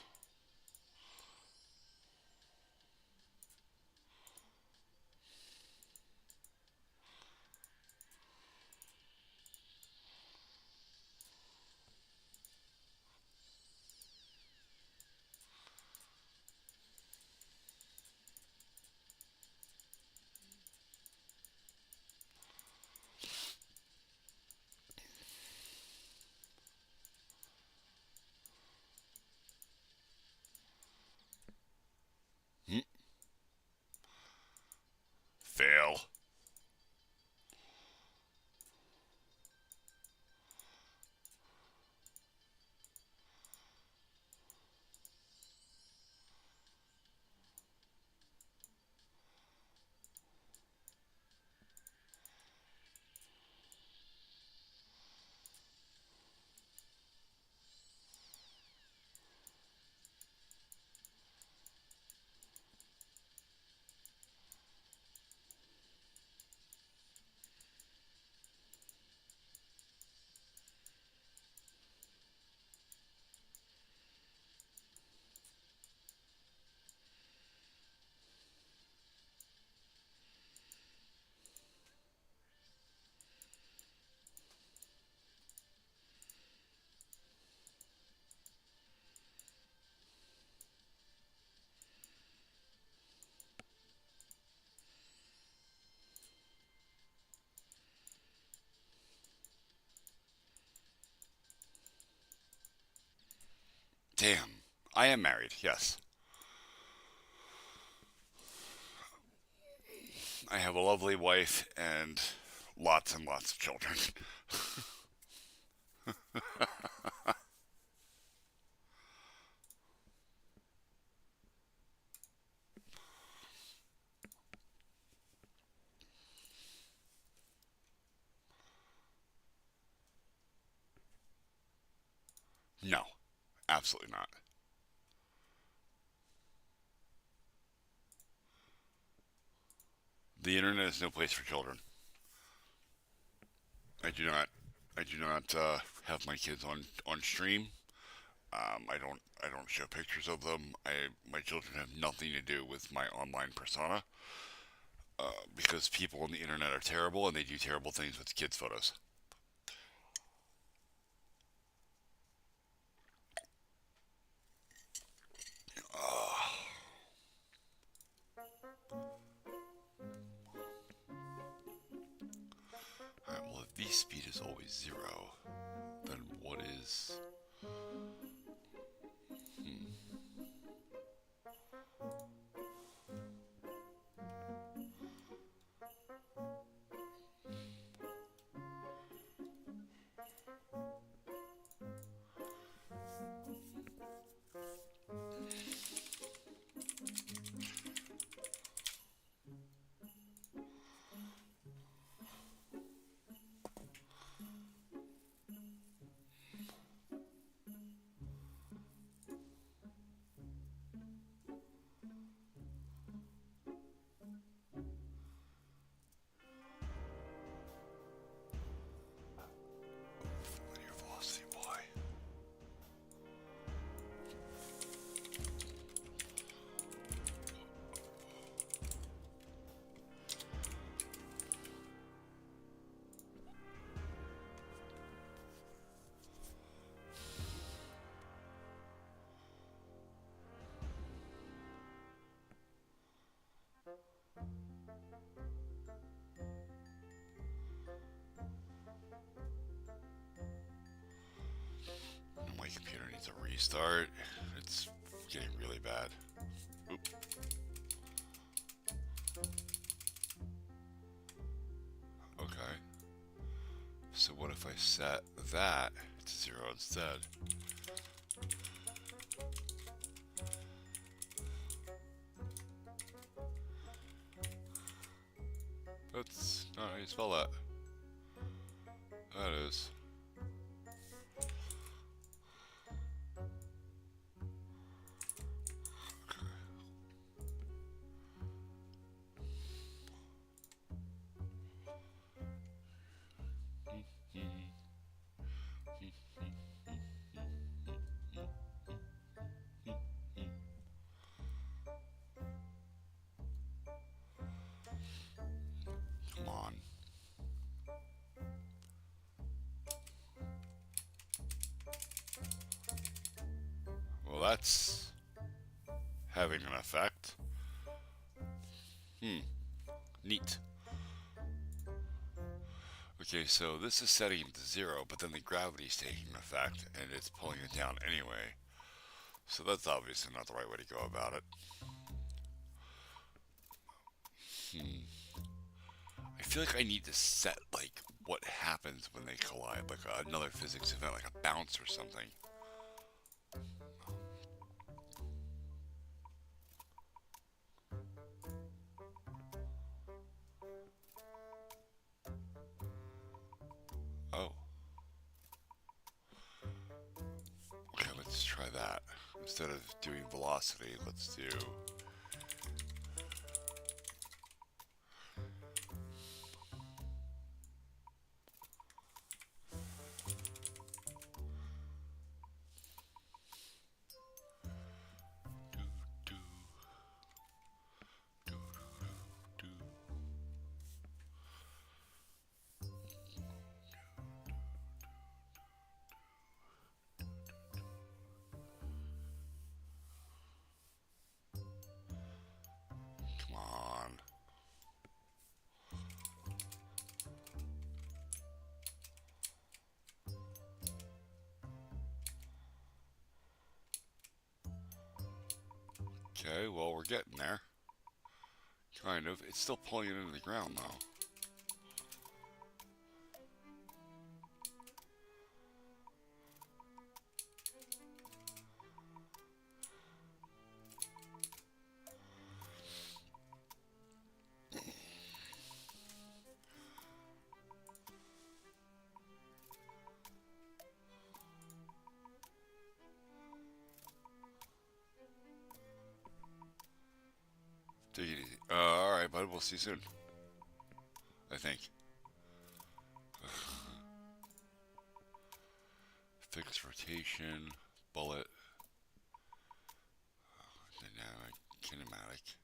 Damn. I am married, yes. I have a lovely wife and lots of children. No, absolutely not. The internet is no place for children. I do not. I do not have my kids on stream. I don't show pictures of them. My children have nothing to do with my online persona because people on the internet are terrible and they do terrible things with kids' photos. Alright, well, if V speed is always zero, then what is. Linear velocity y? My computer needs a restart. It's getting really bad. Oop. Okay. So what if I set that to zero instead? That's not how you spell that. That is. Come on. Well, that's having an effect. Hmm. Neat. Okay, so this is setting it to zero, but then the gravity's taking effect, and it's pulling it down anyway. So that's obviously not the right way to go about it. I feel like I need to set, like, what happens when they collide, like another physics event, like a bounce or something. Oh. Okay, let's try that. Instead of doing velocity, let's do. Do, do, do, do. Okay, well, we're getting there. Kind of. It's still pulling it into the ground, though. Take it easy. Alright, bud. We'll see you soon. I think. Fixed rotation. Bullet. Dynamic. Kinematic.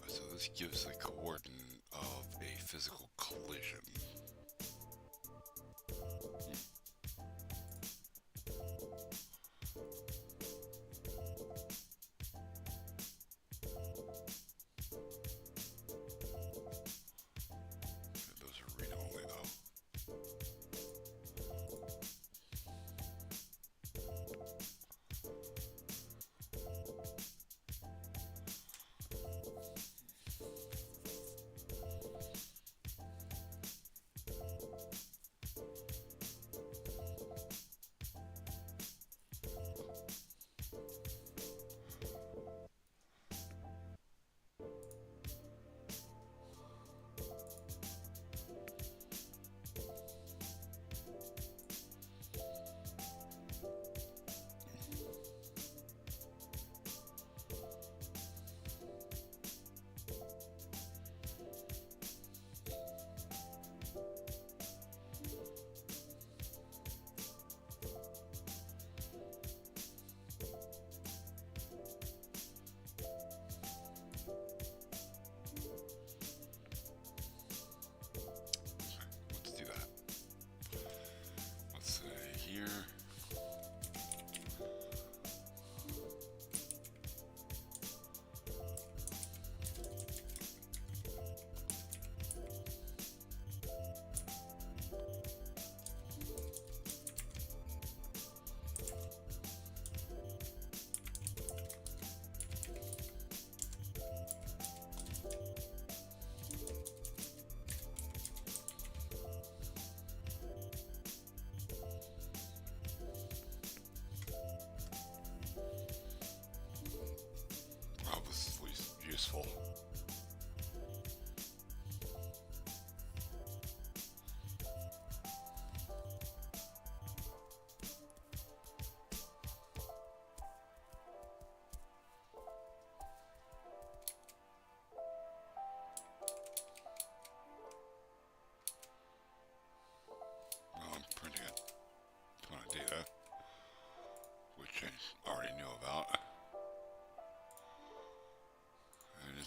So this gives the coordinate of a physical collision. Those are read only though.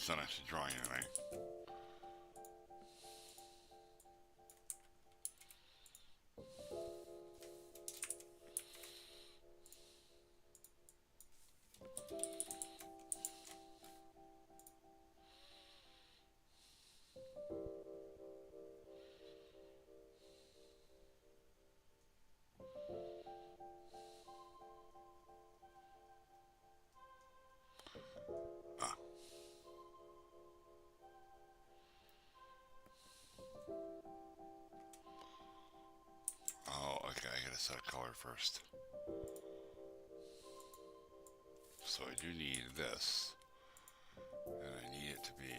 it's not actually drawing anything. Ah. Oh, okay, I gotta set a color first. So I do need this. And I need it to be...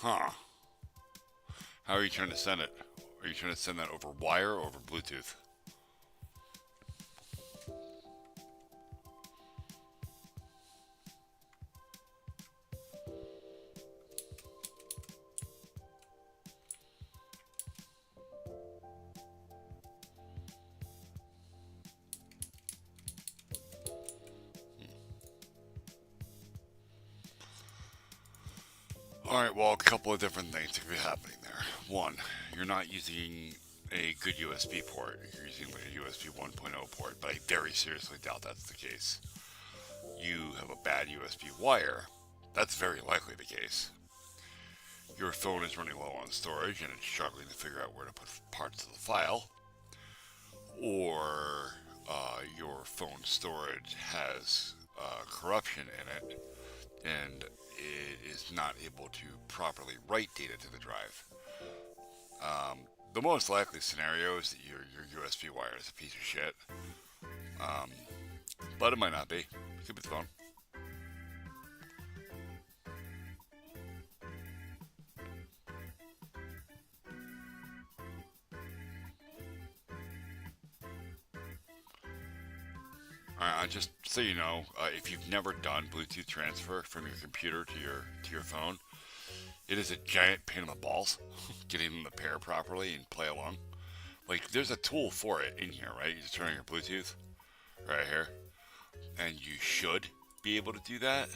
Huh. How are you trying to send it? Are you trying to send that over wire or over Bluetooth? Alright, well, a couple of different things could be happening there. One, you're not using a good USB port. You're using like a USB 1.0 port, but I very seriously doubt that's the case. You have a bad USB wire. That's very likely the case. Your phone is running low on storage and it's struggling to figure out where to put parts of the file. Or your phone storage has corruption in it and it is not able to properly write data to the drive. The most likely scenario is that your USB wire is a piece of shit. But it might not be. It could be the phone. Alright, just so you know, if you've never done Bluetooth transfer from your computer to your phone, it is a giant pain in the balls getting them to pair properly and play along. Like, there's a tool for it in here, right? You just turn on your Bluetooth right here, and you should be able to do that.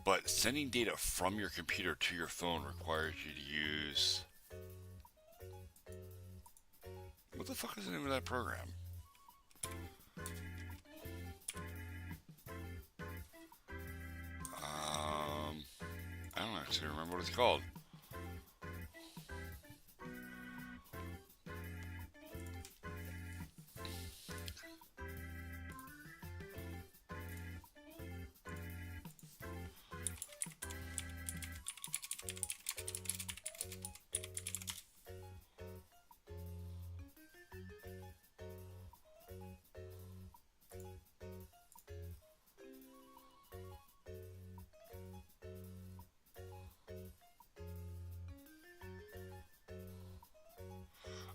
But sending data from your computer to your phone requires you to use... What the fuck is the name of that program? I don't actually remember what it's called.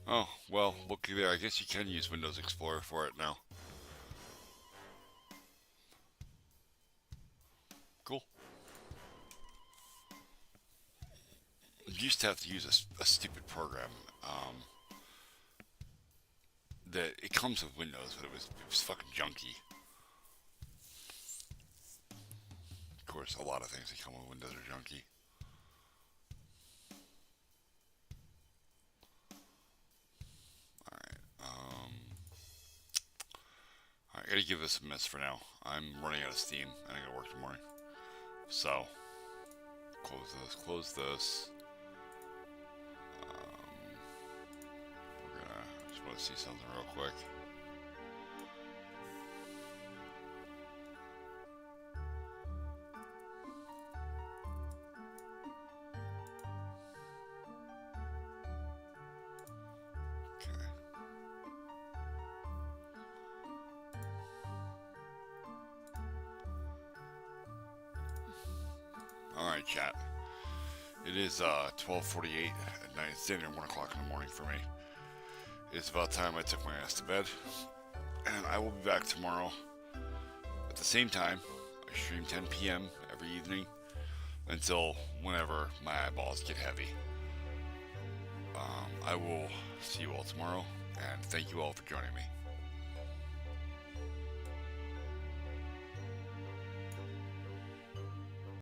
Oh, well, looky there. I guess you can use Windows Explorer for it now. Cool. You used to have to use a stupid program. That it comes with Windows, but it was fucking junky. Of course, a lot of things that come with Windows are junky. I gotta give this a miss for now. I'm running out of steam and I gotta work tomorrow. So, close this. I just want to see something real quick. Alright, chat. It is 12:48 at night. It's dinner 1 o'clock in the morning for me. It's about time I took my ass to bed. And I will be back tomorrow at the same time. I stream 10 p.m. every evening until whenever my eyeballs get heavy. I will see you all tomorrow, and thank you all for joining me.